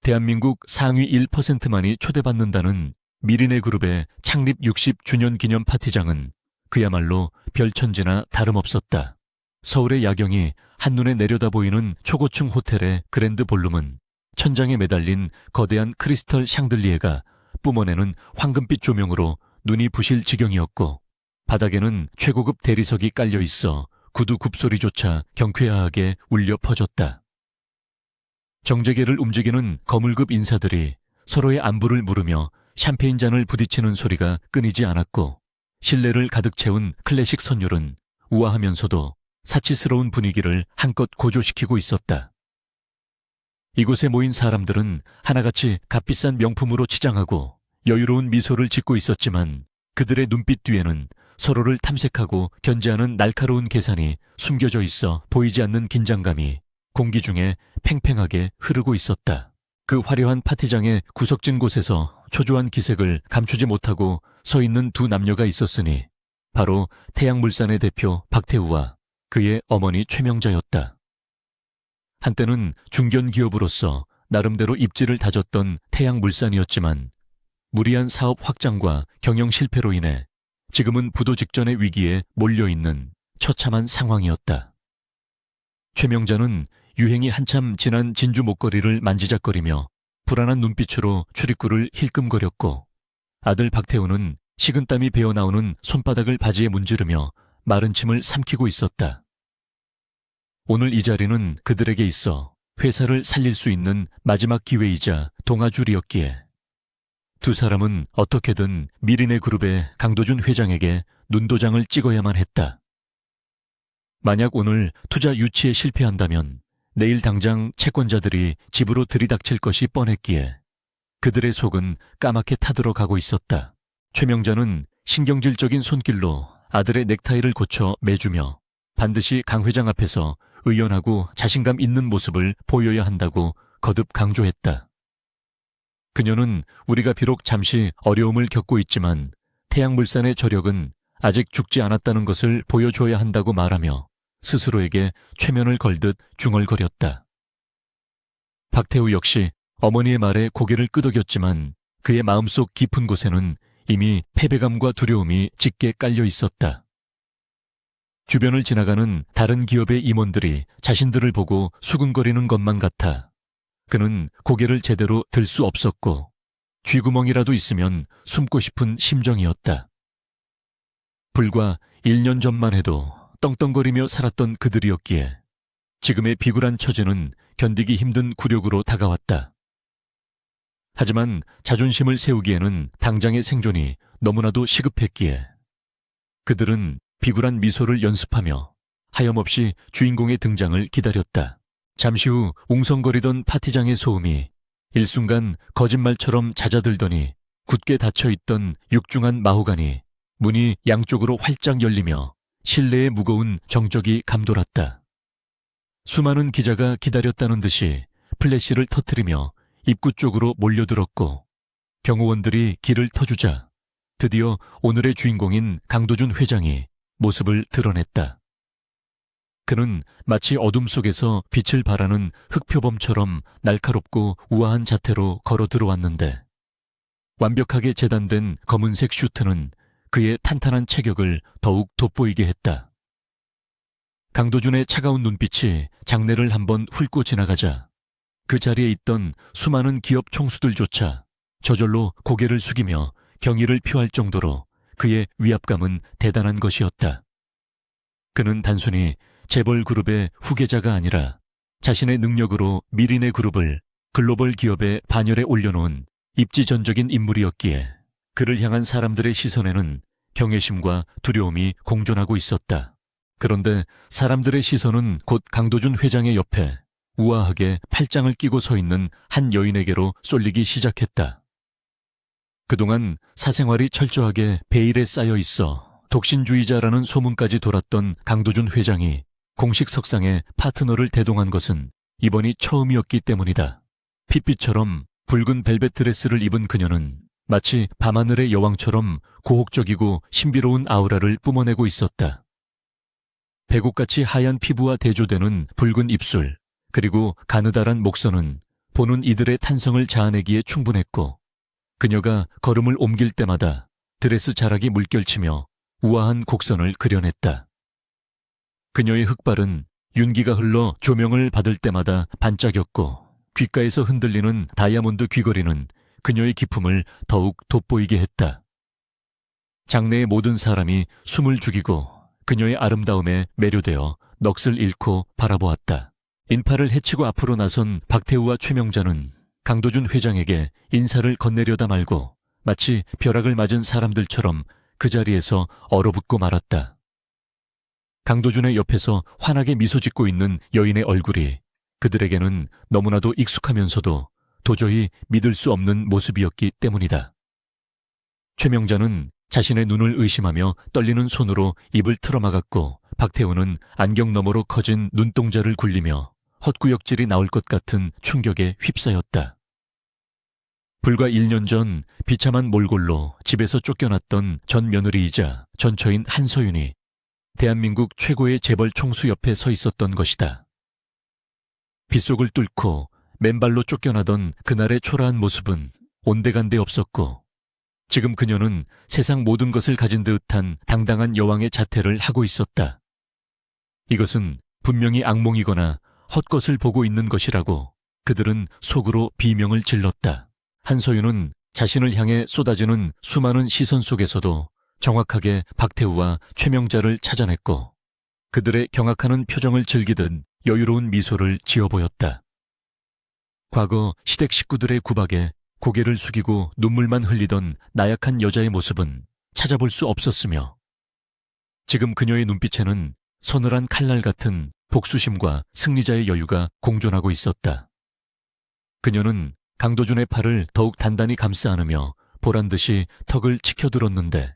대한민국 상위 1%만이 초대받는다는 미리네 그룹의 창립 60주년 기념 파티장은 그야말로 별천지나 다름없었다. 서울의 야경이 한눈에 내려다 보이는 초고층 호텔의 그랜드 볼룸은 천장에 매달린 거대한 크리스털 샹들리에가 뿜어내는 황금빛 조명으로 눈이 부실 지경이었고, 바닥에는 최고급 대리석이 깔려 있어 구두 굽소리조차 경쾌하게 울려 퍼졌다. 정재계를 움직이는 거물급 인사들이 서로의 안부를 물으며 샴페인 잔을 부딪히는 소리가 끊이지 않았고, 실내를 가득 채운 클래식 선율은 우아하면서도 사치스러운 분위기를 한껏 고조시키고 있었다. 이곳에 모인 사람들은 하나같이 값비싼 명품으로 치장하고 여유로운 미소를 짓고 있었지만, 그들의 눈빛 뒤에는 서로를 탐색하고 견제하는 날카로운 계산이 숨겨져 있어 보이지 않는 긴장감이 공기 중에 팽팽하게 흐르고 있었다. 그 화려한 파티장의 구석진 곳에서 초조한 기색을 감추지 못하고 서 있는 두 남녀가 있었으니 바로 태양물산의 대표 박태우와 그의 어머니 최명자였다. 한때는 중견기업으로서 나름대로 입지를 다졌던 태양물산이었지만, 무리한 사업 확장과 경영 실패로 인해 지금은 부도 직전의 위기에 몰려있는 처참한 상황이었다. 최명자는 유행이 한참 지난 진주 목걸이를 만지작거리며 불안한 눈빛으로 출입구를 힐끔거렸고, 아들 박태우는 식은땀이 배어나오는 손바닥을 바지에 문지르며 마른 침을 삼키고 있었다. 오늘 이 자리는 그들에게 있어 회사를 살릴 수 있는 마지막 기회이자 동아줄이었기에 두 사람은 어떻게든 미리네 그룹의 강도준 회장에게 눈도장을 찍어야만 했다. 만약 오늘 투자 유치에 실패한다면 내일 당장 채권자들이 집으로 들이닥칠 것이 뻔했기에 그들의 속은 까맣게 타들어가고 있었다. 최명자는 신경질적인 손길로 아들의 넥타이를 고쳐 매주며 반드시 강 회장 앞에서 의연하고 자신감 있는 모습을 보여야 한다고 거듭 강조했다. 그녀는 우리가 비록 잠시 어려움을 겪고 있지만 태양물산의 저력은 아직 죽지 않았다는 것을 보여줘야 한다고 말하며 스스로에게 최면을 걸듯 중얼거렸다. 박태우 역시 어머니의 말에 고개를 끄덕였지만 그의 마음속 깊은 곳에는 이미 패배감과 두려움이 짙게 깔려 있었다. 주변을 지나가는 다른 기업의 임원들이 자신들을 보고 수근거리는 것만 같아 그는 고개를 제대로 들 수 없었고, 쥐구멍이라도 있으면 숨고 싶은 심정이었다. 불과 1년 전만 해도 떵떵거리며 살았던 그들이었기에 지금의 비굴한 처지는 견디기 힘든 굴욕으로 다가왔다. 하지만 자존심을 세우기에는 당장의 생존이 너무나도 시급했기에 그들은 비굴한 미소를 연습하며 하염없이 주인공의 등장을 기다렸다. 잠시 후 웅성거리던 파티장의 소음이 일순간 거짓말처럼 잦아들더니 굳게 닫혀있던 육중한 마호간이 문이 양쪽으로 활짝 열리며 실내의 무거운 정적이 감돌았다. 수많은 기자가 기다렸다는 듯이 플래시를 터뜨리며 입구 쪽으로 몰려들었고, 경호원들이 길을 터주자 드디어 오늘의 주인공인 강도준 회장이 모습을 드러냈다. 그는 마치 어둠 속에서 빛을 발하는 흑표범처럼 날카롭고 우아한 자태로 걸어 들어왔는데, 완벽하게 재단된 검은색 슈트는 그의 탄탄한 체격을 더욱 돋보이게 했다. 강도준의 차가운 눈빛이 장내를 한번 훑고 지나가자 그 자리에 있던 수많은 기업 총수들조차 저절로 고개를 숙이며 경의를 표할 정도로 그의 위압감은 대단한 것이었다. 그는 단순히 재벌 그룹의 후계자가 아니라 자신의 능력으로 미리네 그룹을 글로벌 기업의 반열에 올려놓은 입지전적인 인물이었기에 그를 향한 사람들의 시선에는 경외심과 두려움이 공존하고 있었다. 그런데 사람들의 시선은 곧 강도준 회장의 옆에 우아하게 팔짱을 끼고 서 있는 한 여인에게로 쏠리기 시작했다. 그동안 사생활이 철저하게 베일에 쌓여 있어 독신주의자라는 소문까지 돌았던 강도준 회장이 공식 석상에 파트너를 대동한 것은 이번이 처음이었기 때문이다. 핏빛처럼 붉은 벨벳 드레스를 입은 그녀는 마치 밤하늘의 여왕처럼 고혹적이고 신비로운 아우라를 뿜어내고 있었다. 배곡같이 하얀 피부와 대조되는 붉은 입술, 그리고 가느다란 목선은 보는 이들의 탄성을 자아내기에 충분했고, 그녀가 걸음을 옮길 때마다 드레스 자락이 물결치며 우아한 곡선을 그려냈다. 그녀의 흑발은 윤기가 흘러 조명을 받을 때마다 반짝였고, 귓가에서 흔들리는 다이아몬드 귀걸이는 그녀의 기품을 더욱 돋보이게 했다. 장내의 모든 사람이 숨을 죽이고 그녀의 아름다움에 매료되어 넋을 잃고 바라보았다. 인파를 헤치고 앞으로 나선 박태우와 최명자는 강도준 회장에게 인사를 건네려다 말고 마치 벼락을 맞은 사람들처럼 그 자리에서 얼어붙고 말았다. 강도준의 옆에서 환하게 미소 짓고 있는 여인의 얼굴이 그들에게는 너무나도 익숙하면서도 도저히 믿을 수 없는 모습이었기 때문이다. 최명자는 자신의 눈을 의심하며 떨리는 손으로 입을 틀어막았고, 박태우는 안경 너머로 커진 눈동자를 굴리며 헛구역질이 나올 것 같은 충격에 휩싸였다. 불과 1년 전 비참한 몰골로 집에서 쫓겨났던 전 며느리이자 전처인 한서윤이 대한민국 최고의 재벌 총수 옆에 서 있었던 것이다. 빗속을 뚫고 맨발로 쫓겨나던 그날의 초라한 모습은 온데간데 없었고, 지금 그녀는 세상 모든 것을 가진 듯한 당당한 여왕의 자태를 하고 있었다. 이것은 분명히 악몽이거나 헛것을 보고 있는 것이라고 그들은 속으로 비명을 질렀다. 한서윤은 자신을 향해 쏟아지는 수많은 시선 속에서도 정확하게 박태우와 최명자를 찾아냈고, 그들의 경악하는 표정을 즐기듯 여유로운 미소를 지어 보였다. 과거 시댁 식구들의 구박에 고개를 숙이고 눈물만 흘리던 나약한 여자의 모습은 찾아볼 수 없었으며, 지금 그녀의 눈빛에는 서늘한 칼날 같은 복수심과 승리자의 여유가 공존하고 있었다. 그녀는 강도준의 팔을 더욱 단단히 감싸 안으며 보란듯이 턱을 치켜들었는데,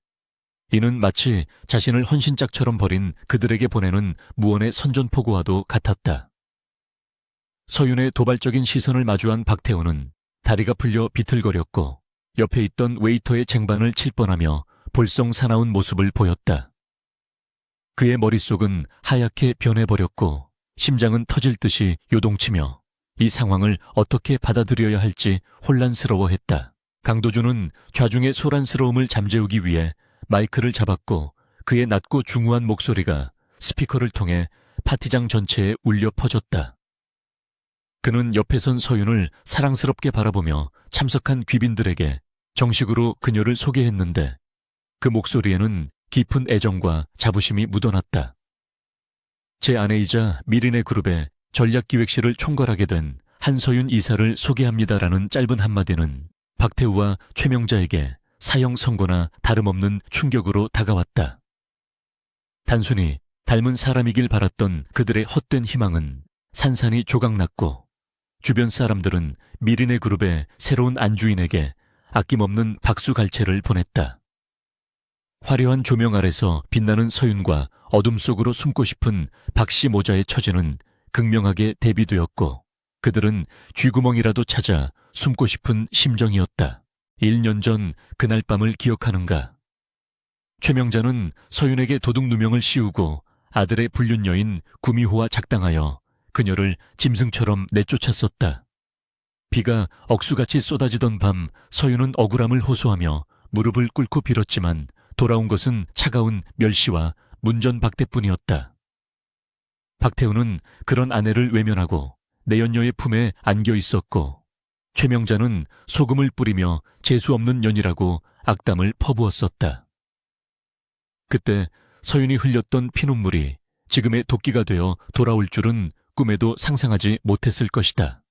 이는 마치 자신을 헌신짝처럼 버린 그들에게 보내는 무언의 선전포고와도 같았다. 서윤의 도발적인 시선을 마주한 박태우는 다리가 풀려 비틀거렸고, 옆에 있던 웨이터의 쟁반을 칠 뻔하며 볼썽 사나운 모습을 보였다. 그의 머릿속은 하얗게 변해버렸고 심장은 터질 듯이 요동치며 이 상황을 어떻게 받아들여야 할지 혼란스러워했다. 강도준은 좌중의 소란스러움을 잠재우기 위해 마이크를 잡았고, 그의 낮고 중후한 목소리가 스피커를 통해 파티장 전체에 울려 퍼졌다. 그는 옆에 선 서윤을 사랑스럽게 바라보며 참석한 귀빈들에게 정식으로 그녀를 소개했는데, 그 목소리에는 깊은 애정과 자부심이 묻어났다. 제 아내이자 미리네 그룹의 전략기획실을 총괄하게 된 한서윤 이사를 소개합니다라는 짧은 한마디는 박태우와 최명자에게 사형 선고나 다름없는 충격으로 다가왔다. 단순히 닮은 사람이길 바랐던 그들의 헛된 희망은 산산이 조각났고, 주변 사람들은 미리네 그룹의 새로운 안주인에게 아낌없는 박수갈채를 보냈다. 화려한 조명 아래서 빛나는 서윤과 어둠 속으로 숨고 싶은 박씨 모자의 처지는 극명하게 대비되었고, 그들은 쥐구멍이라도 찾아 숨고 싶은 심정이었다. 1년 전 그날 밤을 기억하는가? 최명자는 서윤에게 도둑 누명을 씌우고 아들의 불륜여인 구미호와 작당하여 그녀를 짐승처럼 내쫓았었다. 비가 억수같이 쏟아지던 밤 서윤은 억울함을 호소하며 무릎을 꿇고 빌었지만 돌아온 것은 차가운 멸시와 문전박대뿐이었다. 박태우는 그런 아내를 외면하고 내연녀의 품에 안겨 있었고, 최명자는 소금을 뿌리며 재수없는 년이라고 악담을 퍼부었었다. 그때 서윤이 흘렸던 피눈물이 지금의 도끼가 되어 돌아올 줄은 꿈에도 상상하지 못했을 것이다.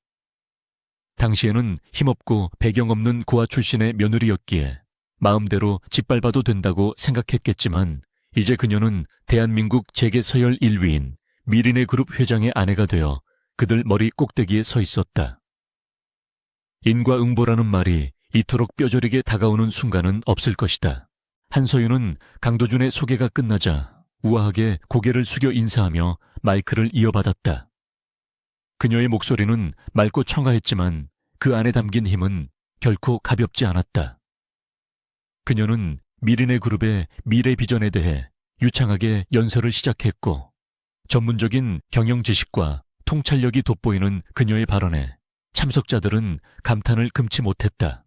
당시에는 힘없고 배경 없는 고아 출신의 며느리였기에 마음대로 짓밟아도 된다고 생각했겠지만, 이제 그녀는 대한민국 재계서열 1위인 미리네 그룹 회장의 아내가 되어 그들 머리 꼭대기에 서 있었다. 인과응보라는 말이 이토록 뼈저리게 다가오는 순간은 없을 것이다. 한서윤은 강도준의 소개가 끝나자 우아하게 고개를 숙여 인사하며 마이크를 이어받았다. 그녀의 목소리는 맑고 청아했지만 그 안에 담긴 힘은 결코 가볍지 않았다. 그녀는 미리네 그룹의 미래 비전에 대해 유창하게 연설을 시작했고, 전문적인 경영 지식과 통찰력이 돋보이는 그녀의 발언에 참석자들은 감탄을 금치 못했다.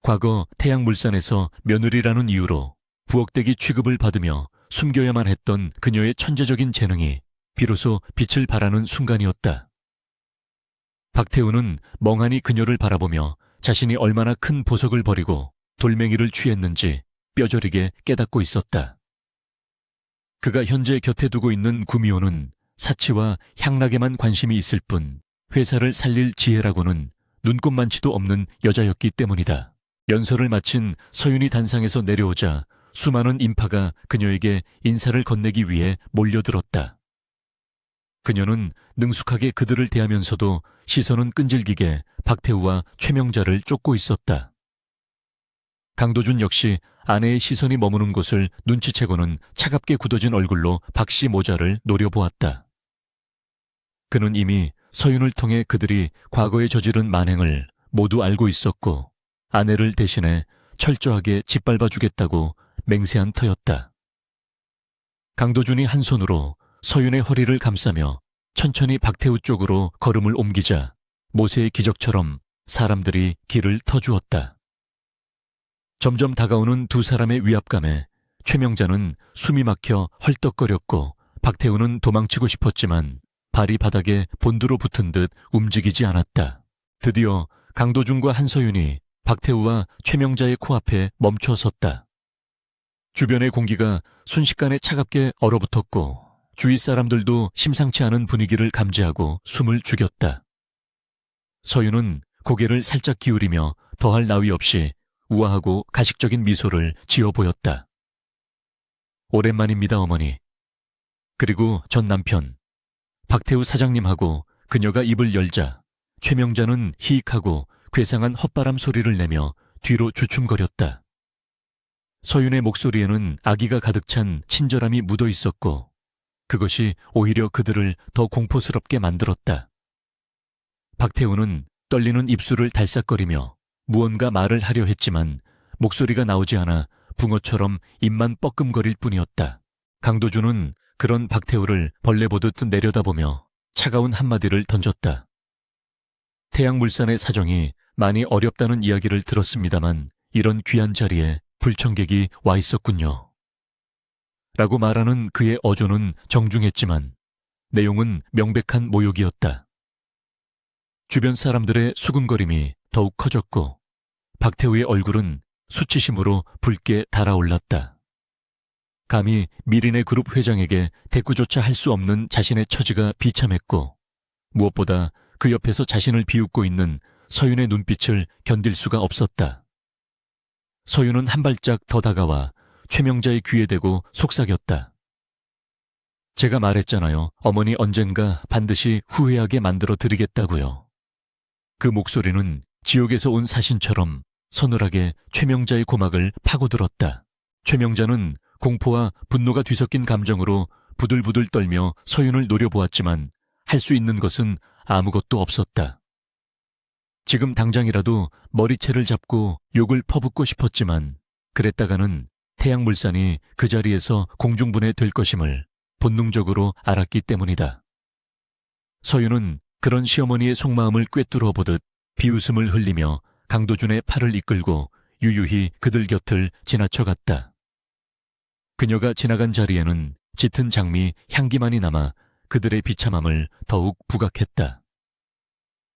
과거 태양물산에서 며느리라는 이유로 부엌대기 취급을 받으며 숨겨야만 했던 그녀의 천재적인 재능이 비로소 빛을 발하는 순간이었다. 박태우는 멍하니 그녀를 바라보며 자신이 얼마나 큰 보석을 버리고 돌멩이를 취했는지 뼈저리게 깨닫고 있었다. 그가 현재 곁에 두고 있는 구미호는 사치와 향락에만 관심이 있을 뿐 회사를 살릴 지혜라고는 눈꼽만치도 없는 여자였기 때문이다. 연설을 마친 서윤이 단상에서 내려오자 수많은 인파가 그녀에게 인사를 건네기 위해 몰려들었다. 그녀는 능숙하게 그들을 대하면서도 시선은 끈질기게 박태우와 최명자를 쫓고 있었다. 강도준 역시 아내의 시선이 머무는 곳을 눈치채고는 차갑게 굳어진 얼굴로 박씨 모자를 노려보았다. 그는 이미 서윤을 통해 그들이 과거에 저지른 만행을 모두 알고 있었고 아내를 대신해 철저하게 짓밟아주겠다고 맹세한 터였다. 강도준이 한 손으로 서윤의 허리를 감싸며 천천히 박태우 쪽으로 걸음을 옮기자 모세의 기적처럼 사람들이 길을 터주었다. 점점 다가오는 두 사람의 위압감에 최명자는 숨이 막혀 헐떡거렸고 박태우는 도망치고 싶었지만 발이 바닥에 본드로 붙은 듯 움직이지 않았다. 드디어 강도준과 한서윤이 박태우와 최명자의 코앞에 멈춰 섰다. 주변의 공기가 순식간에 차갑게 얼어붙었고 주위 사람들도 심상치 않은 분위기를 감지하고 숨을 죽였다. 서윤은 고개를 살짝 기울이며 더할 나위 없이 우아하고 가식적인 미소를 지어 보였다. 오랜만입니다, 어머니. 그리고 전 남편, 박태우 사장님하고 그녀가 입을 열자 최명자는 희익하고 괴상한 헛바람 소리를 내며 뒤로 주춤거렸다. 서윤의 목소리에는 아기가 가득 찬 친절함이 묻어 있었고 그것이 오히려 그들을 더 공포스럽게 만들었다. 박태우는 떨리는 입술을 달싹거리며 무언가 말을 하려 했지만 목소리가 나오지 않아 붕어처럼 입만 뻐끔거릴 뿐이었다. 강도준은 그런 박태우를 벌레 보듯 내려다보며 차가운 한마디를 던졌다. 태양물산의 사정이 많이 어렵다는 이야기를 들었습니다만 이런 귀한 자리에 불청객이 와 있었군요. 라고 말하는 그의 어조는 정중했지만 내용은 명백한 모욕이었다. 주변 사람들의 수군거림이 더욱 커졌고 박태우의 얼굴은 수치심으로 붉게 달아올랐다. 감히 미린의 그룹 회장에게 대꾸조차 할 수 없는 자신의 처지가 비참했고 무엇보다 그 옆에서 자신을 비웃고 있는 서윤의 눈빛을 견딜 수가 없었다. 서윤은 한 발짝 더 다가와 최명자의 귀에 대고 속삭였다. 제가 말했잖아요. 어머니 언젠가 반드시 후회하게 만들어 드리겠다고요. 그 목소리는 지옥에서 온 사신처럼 서늘하게 최명자의 고막을 파고들었다. 최명자는 공포와 분노가 뒤섞인 감정으로 부들부들 떨며 서윤을 노려보았지만 할 수 있는 것은 아무것도 없었다. 지금 당장이라도 머리채를 잡고 욕을 퍼붓고 싶었지만 그랬다가는 태양물산이 그 자리에서 공중분해될 것임을 본능적으로 알았기 때문이다. 서윤은 그런 시어머니의 속마음을 꿰뚫어 보듯 비웃음을 흘리며 강도준의 팔을 이끌고 유유히 그들 곁을 지나쳐갔다. 그녀가 지나간 자리에는 짙은 장미 향기만이 남아 그들의 비참함을 더욱 부각했다.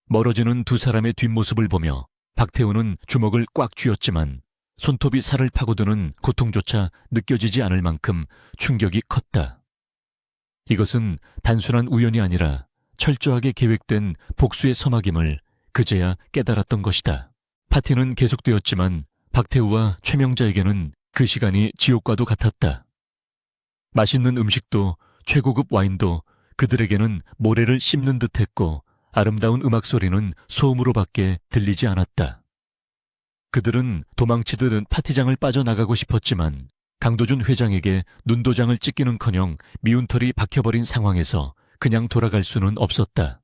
멀어지는 두 사람의 뒷모습을 보며 박태우는 주먹을 꽉 쥐었지만 손톱이 살을 파고드는 고통조차 느껴지지 않을 만큼 충격이 컸다. 이것은 단순한 우연이 아니라 철저하게 계획된 복수의 서막임을 그제야 깨달았던 것이다. 파티는 계속되었지만 박태우와 최명자에게는 그 시간이 지옥과도 같았다. 맛있는 음식도 최고급 와인도 그들에게는 모래를 씹는 듯했고 아름다운 음악 소리는 소음으로밖에 들리지 않았다. 그들은 도망치듯 파티장을 빠져나가고 싶었지만 강도준 회장에게 눈도장을 찍기는커녕 미운털이 박혀버린 상황에서 그냥 돌아갈 수는 없었다.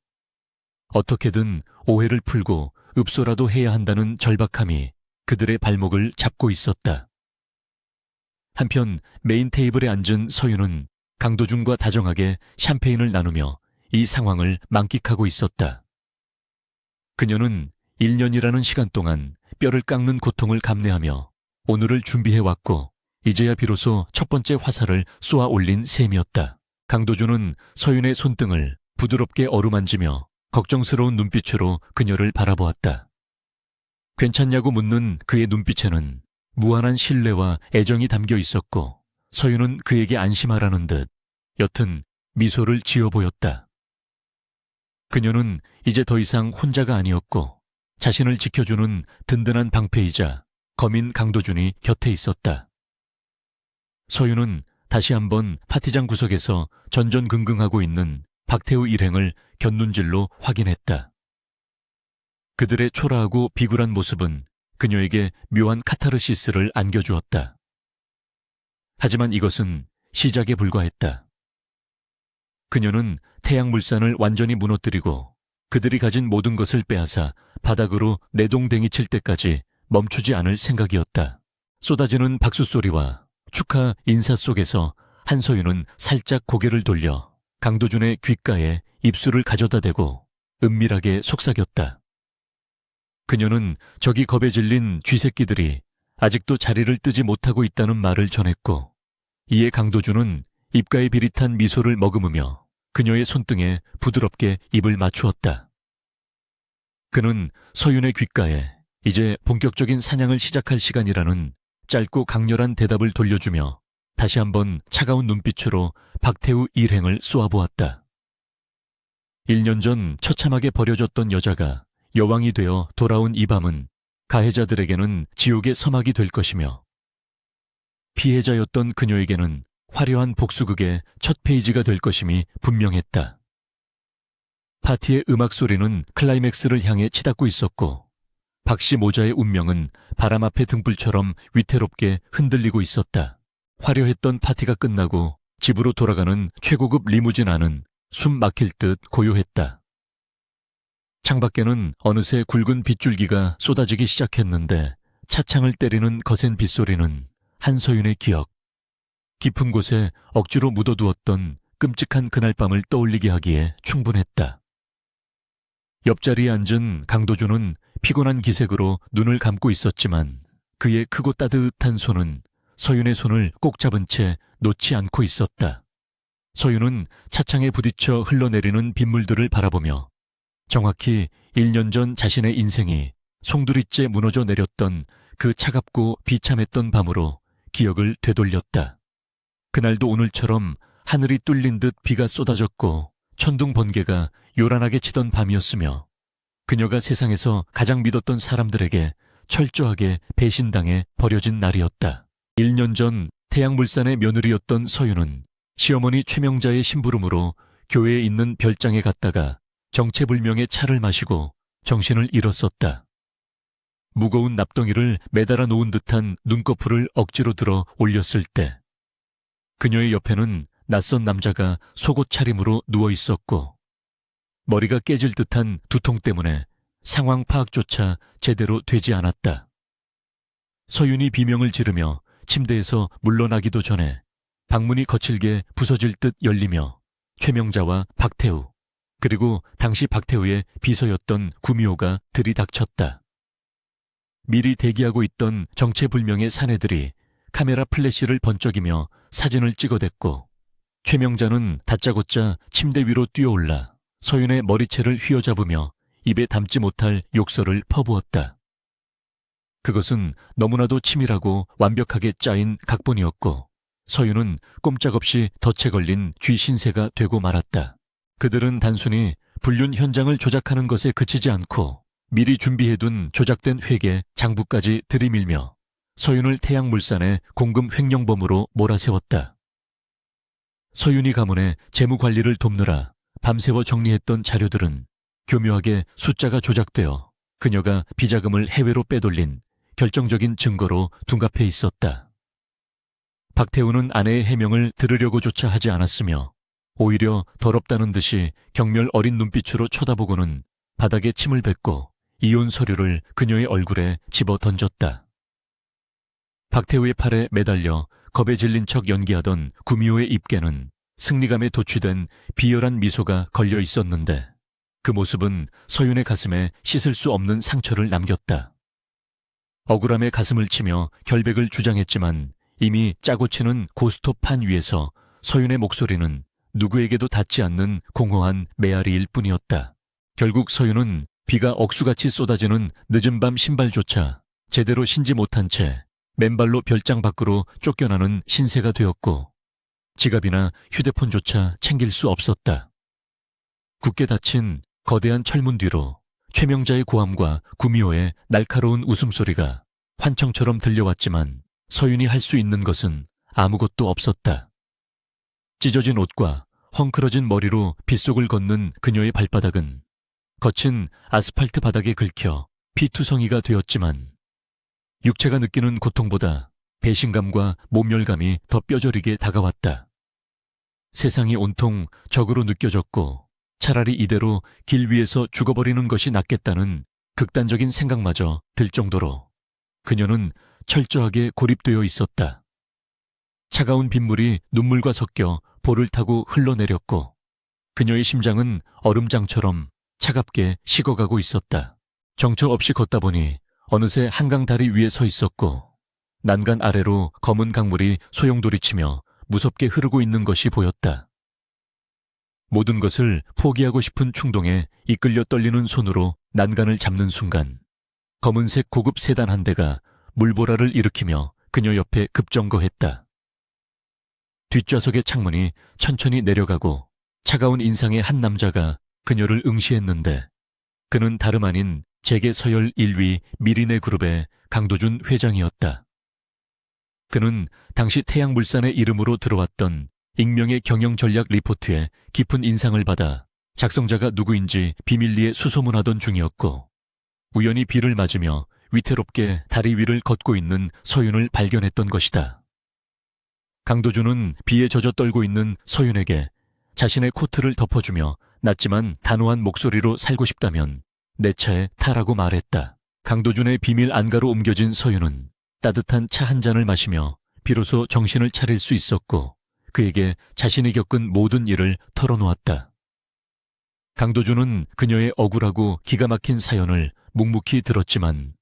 어떻게든 오해를 풀고 읍소라도 해야 한다는 절박함이 그들의 발목을 잡고 있었다. 한편 메인 테이블에 앉은 서윤은 강도준과 다정하게 샴페인을 나누며 이 상황을 만끽하고 있었다. 그녀는 1년이라는 시간 동안 뼈를 깎는 고통을 감내하며 오늘을 준비해왔고 이제야 비로소 첫 번째 화살을 쏘아 올린 셈이었다. 강도준은 서윤의 손등을 부드럽게 어루만지며 걱정스러운 눈빛으로 그녀를 바라보았다. 괜찮냐고 묻는 그의 눈빛에는 무한한 신뢰와 애정이 담겨 있었고 서윤은 그에게 안심하라는 듯 옅은 미소를 지어 보였다. 그녀는 이제 더 이상 혼자가 아니었고 자신을 지켜주는 든든한 방패이자 검인 강도준이 곁에 있었다. 서윤은 다시 한번 파티장 구석에서 전전긍긍하고 있는 박태우 일행을 곁눈질로 확인했다. 그들의 초라하고 비굴한 모습은 그녀에게 묘한 카타르시스를 안겨주었다. 하지만 이것은 시작에 불과했다. 그녀는 태양물산을 완전히 무너뜨리고 그들이 가진 모든 것을 빼앗아 바닥으로 내동댕이 칠 때까지 멈추지 않을 생각이었다. 쏟아지는 박수 소리와 축하 인사 속에서 한서윤은 살짝 고개를 돌려 강도준의 귓가에 입술을 가져다 대고 은밀하게 속삭였다. 그녀는 저기 겁에 질린 쥐새끼들이 아직도 자리를 뜨지 못하고 있다는 말을 전했고 이에 강도준은 입가에 비릿한 미소를 머금으며 그녀의 손등에 부드럽게 입을 맞추었다. 그는 서윤의 귓가에 이제 본격적인 사냥을 시작할 시간이라는 짧고 강렬한 대답을 돌려주며 다시 한번 차가운 눈빛으로 박태우 일행을 쏘아보았다. 1년 전 처참하게 버려졌던 여자가 여왕이 되어 돌아온 이 밤은 가해자들에게는 지옥의 서막이 될 것이며 피해자였던 그녀에게는 화려한 복수극의 첫 페이지가 될 것임이 분명했다. 파티의 음악 소리는 클라이맥스를 향해 치닫고 있었고 박씨 모자의 운명은 바람 앞의 등불처럼 위태롭게 흔들리고 있었다. 화려했던 파티가 끝나고 집으로 돌아가는 최고급 리무진 안은 숨 막힐 듯 고요했다. 창밖에는 어느새 굵은 빗줄기가 쏟아지기 시작했는데 차창을 때리는 거센 빗소리는 한서윤의 기억, 깊은 곳에 억지로 묻어두었던 끔찍한 그날 밤을 떠올리게 하기에 충분했다. 옆자리에 앉은 강도준은 피곤한 기색으로 눈을 감고 있었지만 그의 크고 따뜻한 손은 서윤의 손을 꼭 잡은 채 놓지 않고 있었다. 서윤은 차창에 부딪혀 흘러내리는 빗물들을 바라보며 정확히 1년 전 자신의 인생이 송두리째 무너져 내렸던 그 차갑고 비참했던 밤으로 기억을 되돌렸다. 그날도 오늘처럼 하늘이 뚫린 듯 비가 쏟아졌고 천둥 번개가 요란하게 치던 밤이었으며 그녀가 세상에서 가장 믿었던 사람들에게 철저하게 배신당해 버려진 날이었다. 1년 전 태양물산의 며느리였던 서윤은 시어머니 최명자의 심부름으로 교회에 있는 별장에 갔다가 정체불명의 차를 마시고 정신을 잃었었다. 무거운 납덩이를 매달아 놓은 듯한 눈꺼풀을 억지로 들어 올렸을 때 그녀의 옆에는 낯선 남자가 속옷 차림으로 누워 있었고 머리가 깨질 듯한 두통 때문에 상황 파악조차 제대로 되지 않았다. 서윤이 비명을 지르며 침대에서 물러나기도 전에 방문이 거칠게 부서질 듯 열리며 최명자와 박태우 그리고 당시 박태우의 비서였던 구미호가 들이닥쳤다. 미리 대기하고 있던 정체불명의 사내들이 카메라 플래시를 번쩍이며 사진을 찍어댔고 최명자는 다짜고짜 침대 위로 뛰어올라 서윤의 머리채를 휘어잡으며 입에 담지 못할 욕설을 퍼부었다. 그것은 너무나도 치밀하고 완벽하게 짜인 각본이었고 서윤은 꼼짝없이 덫에 걸린 쥐 신세가 되고 말았다. 그들은 단순히 불륜 현장을 조작하는 것에 그치지 않고 미리 준비해둔 조작된 회계 장부까지 들이밀며 서윤을 태양물산의 공금 횡령범으로 몰아세웠다. 서윤이 가문의 재무관리를 돕느라 밤새워 정리했던 자료들은 교묘하게 숫자가 조작되어 그녀가 비자금을 해외로 빼돌린 결정적인 증거로 둔갑해 있었다. 박태우는 아내의 해명을 들으려고조차 하지 않았으며 오히려 더럽다는 듯이 경멸 어린 눈빛으로 쳐다보고는 바닥에 침을 뱉고 이혼 서류를 그녀의 얼굴에 집어 던졌다. 박태우의 팔에 매달려 겁에 질린 척 연기하던 구미호의 입게는 승리감에 도취된 비열한 미소가 걸려 있었는데 그 모습은 서윤의 가슴에 씻을 수 없는 상처를 남겼다. 억울함에 가슴을 치며 결백을 주장했지만 이미 짜고 치는 고스톱 판 위에서 서윤의 목소리는 누구에게도 닿지 않는 공허한 메아리일 뿐이었다. 결국 서윤은 비가 억수같이 쏟아지는 늦은 밤 신발조차 제대로 신지 못한 채 맨발로 별장 밖으로 쫓겨나는 신세가 되었고 지갑이나 휴대폰조차 챙길 수 없었다. 굳게 닫힌 거대한 철문 뒤로 최명자의 고함과 구미호의 날카로운 웃음소리가 환청처럼 들려왔지만 서윤이 할 수 있는 것은 아무것도 없었다. 찢어진 옷과 헝클어진 머리로 빗속을 걷는 그녀의 발바닥은 거친 아스팔트 바닥에 긁혀 피투성이가 되었지만 육체가 느끼는 고통보다 배신감과 모멸감이 더 뼈저리게 다가왔다. 세상이 온통 적으로 느껴졌고 차라리 이대로 길 위에서 죽어버리는 것이 낫겠다는 극단적인 생각마저 들 정도로 그녀는 철저하게 고립되어 있었다. 차가운 빗물이 눈물과 섞여 볼을 타고 흘러내렸고 그녀의 심장은 얼음장처럼 차갑게 식어가고 있었다. 정처 없이 걷다 보니 어느새 한강 다리 위에 서 있었고 난간 아래로 검은 강물이 소용돌이치며 무섭게 흐르고 있는 것이 보였다. 모든 것을 포기하고 싶은 충동에 이끌려 떨리는 손으로 난간을 잡는 순간 검은색 고급 세단 한 대가 물보라를 일으키며 그녀 옆에 급정거했다. 뒷좌석의 창문이 천천히 내려가고 차가운 인상의 한 남자가 그녀를 응시했는데 그는 다름 아닌 재계 서열 1위 미리네 그룹의 강도준 회장이었다. 그는 당시 태양물산의 이름으로 들어왔던 익명의 경영전략 리포트에 깊은 인상을 받아 작성자가 누구인지 비밀리에 수소문하던 중이었고 우연히 비를 맞으며 위태롭게 다리 위를 걷고 있는 서윤을 발견했던 것이다. 강도준은 비에 젖어 떨고 있는 서윤에게 자신의 코트를 덮어주며 낮지만 단호한 목소리로 살고 싶다면 내 차에 타라고 말했다. 강도준의 비밀 안가로 옮겨진 서윤은 따뜻한 차 한 잔을 마시며 비로소 정신을 차릴 수 있었고 그에게 자신이 겪은 모든 일을 털어놓았다. 강도준은 그녀의 억울하고 기가 막힌 사연을 묵묵히 들었지만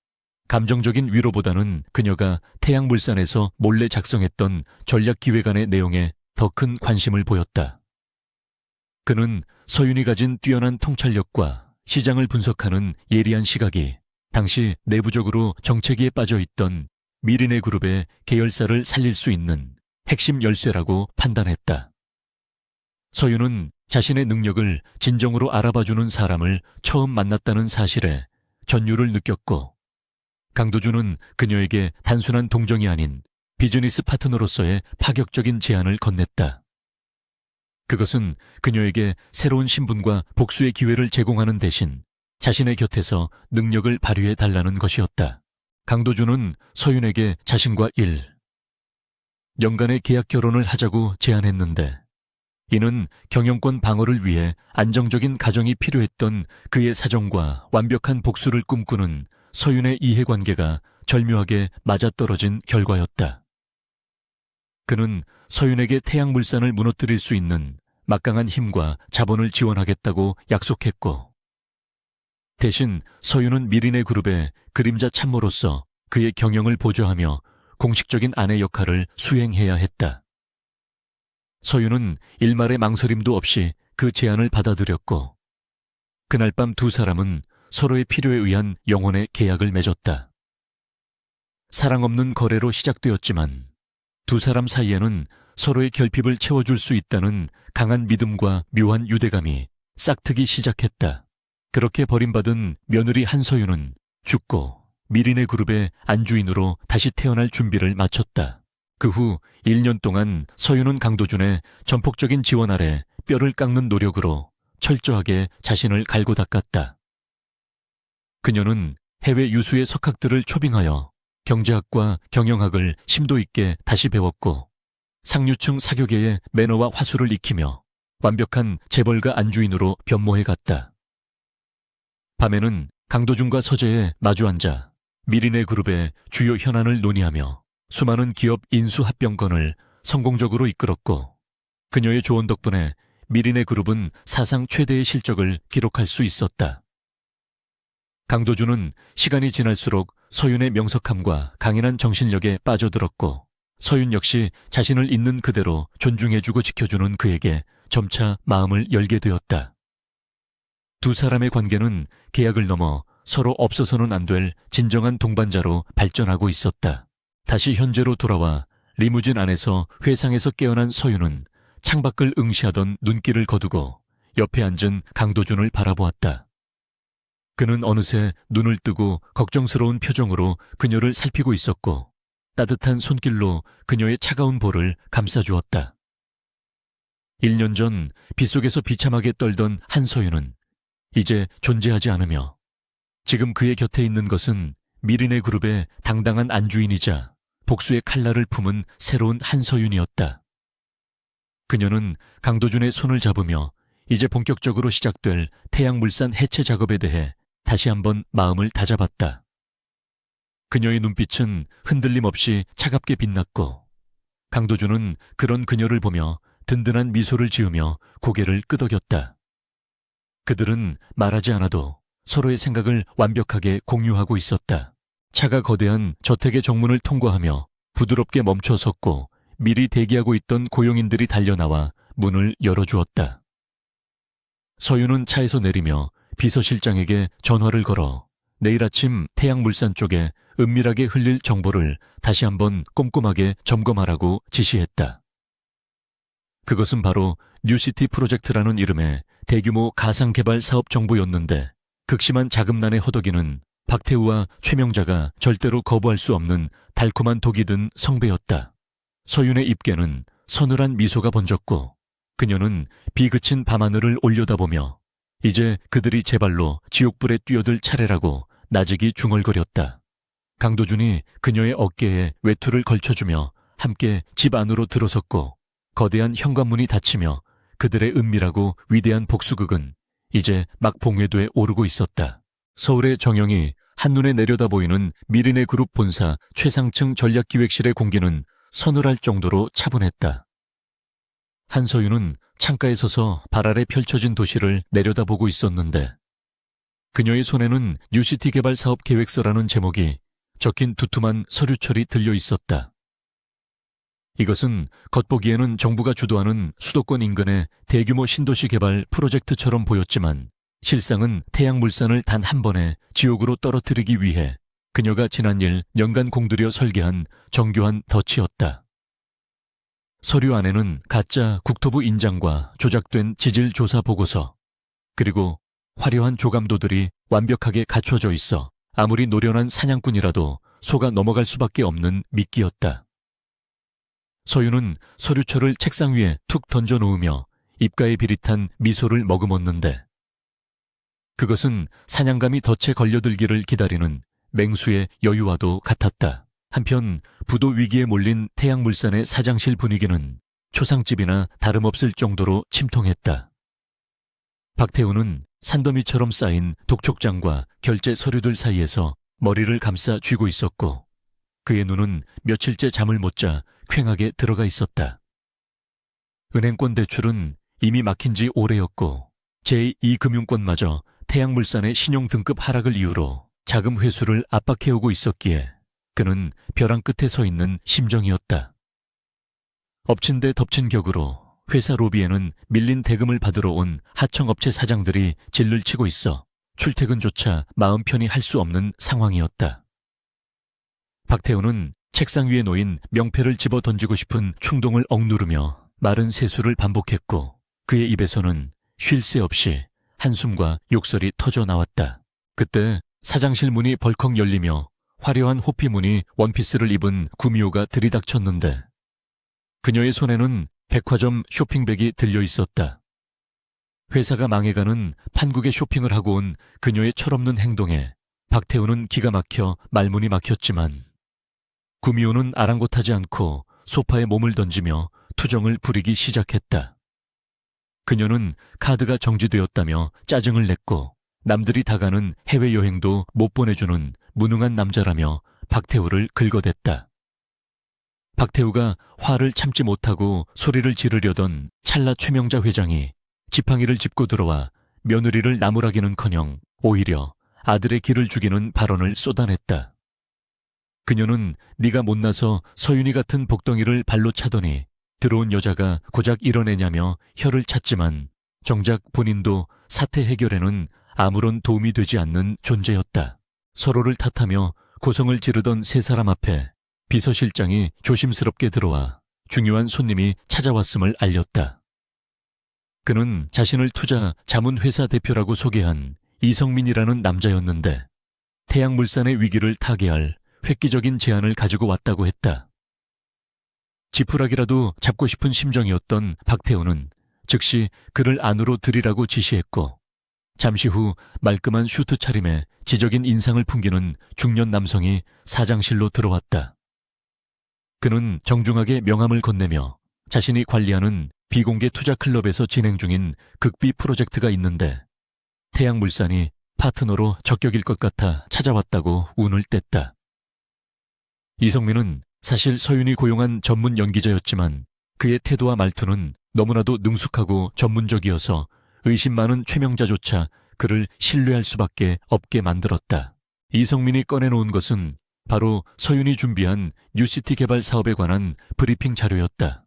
감정적인 위로보다는 그녀가 태양물산에서 몰래 작성했던 전략기획안의 내용에 더 큰 관심을 보였다. 그는 서윤이 가진 뛰어난 통찰력과 시장을 분석하는 예리한 시각이 당시 내부적으로 정체기에 빠져있던 미리네 그룹의 계열사를 살릴 수 있는 핵심 열쇠라고 판단했다. 서윤은 자신의 능력을 진정으로 알아봐주는 사람을 처음 만났다는 사실에 전율을 느꼈고 강도준은 그녀에게 단순한 동정이 아닌 비즈니스 파트너로서의 파격적인 제안을 건넸다. 그것은 그녀에게 새로운 신분과 복수의 기회를 제공하는 대신 자신의 곁에서 능력을 발휘해 달라는 것이었다. 강도준은 서윤에게 자신과 1년간의 계약 결혼을 하자고 제안했는데 이는 경영권 방어를 위해 안정적인 가정이 필요했던 그의 사정과 완벽한 복수를 꿈꾸는 서윤의 이해관계가 절묘하게 맞아떨어진 결과였다. 그는 서윤에게 태양물산을 무너뜨릴 수 있는 막강한 힘과 자본을 지원하겠다고 약속했고 대신 서윤은 미리네 그룹의 그림자 참모로서 그의 경영을 보조하며 공식적인 아내 역할을 수행해야 했다. 서윤은 일말의 망설임도 없이 그 제안을 받아들였고 그날 밤 두 사람은 서로의 필요에 의한 영혼의 계약을 맺었다. 사랑 없는 거래로 시작되었지만 두 사람 사이에는 서로의 결핍을 채워줄 수 있다는 강한 믿음과 묘한 유대감이 싹트기 시작했다. 그렇게 버림받은 며느리 한서윤은 죽고 미리네 그룹의 안주인으로 다시 태어날 준비를 마쳤다. 그 후 1년 동안 서윤은 강도준의 전폭적인 지원 아래 뼈를 깎는 노력으로 철저하게 자신을 갈고 닦았다. 그녀는 해외 유수의 석학들을 초빙하여 경제학과 경영학을 심도 있게 다시 배웠고 상류층 사교계의 매너와 화술을 익히며 완벽한 재벌가 안주인으로 변모해갔다. 밤에는 강도준과 서재에 마주 앉아 미리네 그룹의 주요 현안을 논의하며 수많은 기업 인수 합병건을 성공적으로 이끌었고 그녀의 조언 덕분에 미리네 그룹은 사상 최대의 실적을 기록할 수 있었다. 강도준은 시간이 지날수록 서윤의 명석함과 강인한 정신력에 빠져들었고 서윤 역시 자신을 있는 그대로 존중해주고 지켜주는 그에게 점차 마음을 열게 되었다. 두 사람의 관계는 계약을 넘어 서로 없어서는 안 될 진정한 동반자로 발전하고 있었다. 다시 현재로 돌아와 리무진 안에서 회상에서 깨어난 서윤은 창밖을 응시하던 눈길을 거두고 옆에 앉은 강도준을 바라보았다. 그는 어느새 눈을 뜨고 걱정스러운 표정으로 그녀를 살피고 있었고 따뜻한 손길로 그녀의 차가운 볼을 감싸주었다. 1년 전 빗속에서 비참하게 떨던 한서윤은 이제 존재하지 않으며 지금 그의 곁에 있는 것은 미리네 그룹의 당당한 안주인이자 복수의 칼날을 품은 새로운 한서윤이었다. 그녀는 강도준의 손을 잡으며 이제 본격적으로 시작될 태양물산 해체 작업에 대해 다시 한번 마음을 다잡았다. 그녀의 눈빛은 흔들림 없이 차갑게 빛났고 강도준은 그런 그녀를 보며 든든한 미소를 지으며 고개를 끄덕였다. 그들은 말하지 않아도 서로의 생각을 완벽하게 공유하고 있었다. 차가 거대한 저택의 정문을 통과하며 부드럽게 멈춰 섰고 미리 대기하고 있던 고용인들이 달려나와 문을 열어주었다. 서윤은 차에서 내리며 비서실장에게 전화를 걸어 내일 아침 태양물산 쪽에 은밀하게 흘릴 정보를 다시 한번 꼼꼼하게 점검하라고 지시했다. 그것은 바로 뉴시티 프로젝트라는 이름의 대규모 가상개발 사업 정보였는데 극심한 자금난의 허덕이는 박태우와 최명자가 절대로 거부할 수 없는 달콤한 독이 든 성배였다. 서윤의 입계는 서늘한 미소가 번졌고 그녀는 비그친 밤하늘을 올려다보며 이제 그들이 제발로 지옥불에 뛰어들 차례라고 나직이 중얼거렸다. 강도준이 그녀의 어깨에 외투를 걸쳐주며 함께 집 안으로 들어섰고 거대한 현관문이 닫히며 그들의 은밀하고 위대한 복수극은 이제 막 봉회도에 오르고 있었다. 서울의 정영이 한눈에 내려다 보이는 미리네 그룹 본사 최상층 전략기획실의 공기는 서늘할 정도로 차분했다. 한서윤은 창가에 서서 발 아래 펼쳐진 도시를 내려다보고 있었는데 그녀의 손에는 뉴시티 개발 사업 계획서라는 제목이 적힌 두툼한 서류철이 들려 있었다. 이것은 겉보기에는 정부가 주도하는 수도권 인근의 대규모 신도시 개발 프로젝트처럼 보였지만 실상은 태양물산을 단 한 번에 지옥으로 떨어뜨리기 위해 그녀가 지난일 연간 공들여 설계한 정교한 덫이었다. 서류 안에는 가짜 국토부 인장과 조작된 지질조사 보고서, 그리고 화려한 조감도들이 완벽하게 갖춰져 있어 아무리 노련한 사냥꾼이라도 속아 넘어갈 수밖에 없는 미끼였다. 서윤은 서류철을 책상 위에 툭 던져놓으며 입가에 비릿한 미소를 머금었는데 그것은 사냥감이 덫에 걸려들기를 기다리는 맹수의 여유와도 같았다. 한편 부도 위기에 몰린 태양물산의 사장실 분위기는 초상집이나 다름없을 정도로 침통했다. 박태우는 산더미처럼 쌓인 독촉장과 결제 서류들 사이에서 머리를 감싸 쥐고 있었고 그의 눈은 며칠째 잠을 못 자 퀭하게 들어가 있었다. 은행권 대출은 이미 막힌 지 오래였고 제2금융권마저 태양물산의 신용 등급 하락을 이유로 자금 회수를 압박해오고 있었기에 그는 벼랑 끝에 서 있는 심정이었다. 엎친 데 덮친 격으로 회사 로비에는 밀린 대금을 받으러 온 하청업체 사장들이 질를 치고 있어 출퇴근조차 마음 편히 할 수 없는 상황이었다. 박태우는 책상 위에 놓인 명패를 집어 던지고 싶은 충동을 억누르며 마른 세수를 반복했고 그의 입에서는 쉴 새 없이 한숨과 욕설이 터져 나왔다. 그때 사장실 문이 벌컥 열리며 화려한 호피 무늬 원피스를 입은 구미호가 들이닥쳤는데 그녀의 손에는 백화점 쇼핑백이 들려 있었다. 회사가 망해가는 판국의 쇼핑을 하고 온 그녀의 철없는 행동에 박태우는 기가 막혀 말문이 막혔지만 구미호는 아랑곳하지 않고 소파에 몸을 던지며 투정을 부리기 시작했다. 그녀는 카드가 정지되었다며 짜증을 냈고 남들이 다 가는 해외여행도 못 보내주는 무능한 남자라며 박태우를 긁어댔다. 박태우가 화를 참지 못하고 소리를 지르려던 찰나 최명자 회장이 지팡이를 짚고 들어와 며느리를 나무라기는커녕 오히려 아들의 길을 죽이는 발언을 쏟아냈다. 그녀는 네가 못나서 서윤이 같은 복덩이를 발로 차더니 들어온 여자가 고작 이뤄내냐며 혀를 찼지만 정작 본인도 사태 해결에는 아무런 도움이 되지 않는 존재였다. 서로를 탓하며 고성을 지르던 세 사람 앞에 비서실장이 조심스럽게 들어와 중요한 손님이 찾아왔음을 알렸다. 그는 자신을 투자 자문회사 대표라고 소개한 이성민이라는 남자였는데 태양물산의 위기를 타개할 획기적인 제안을 가지고 왔다고 했다. 지푸라기라도 잡고 싶은 심정이었던 박태우는 즉시 그를 안으로 들이라고 지시했고 잠시 후 말끔한 슈트 차림에 지적인 인상을 풍기는 중년 남성이 사장실로 들어왔다. 그는 정중하게 명함을 건네며 자신이 관리하는 비공개 투자 클럽에서 진행 중인 극비 프로젝트가 있는데 태양물산이 파트너로 적격일 것 같아 찾아왔다고 운을 뗐다. 이성민은 사실 서윤이 고용한 전문 연기자였지만 그의 태도와 말투는 너무나도 능숙하고 전문적이어서 의심 많은 최명자조차 그를 신뢰할 수밖에 없게 만들었다. 이성민이 꺼내놓은 것은 바로 서윤이 준비한 뉴시티 개발 사업에 관한 브리핑 자료였다.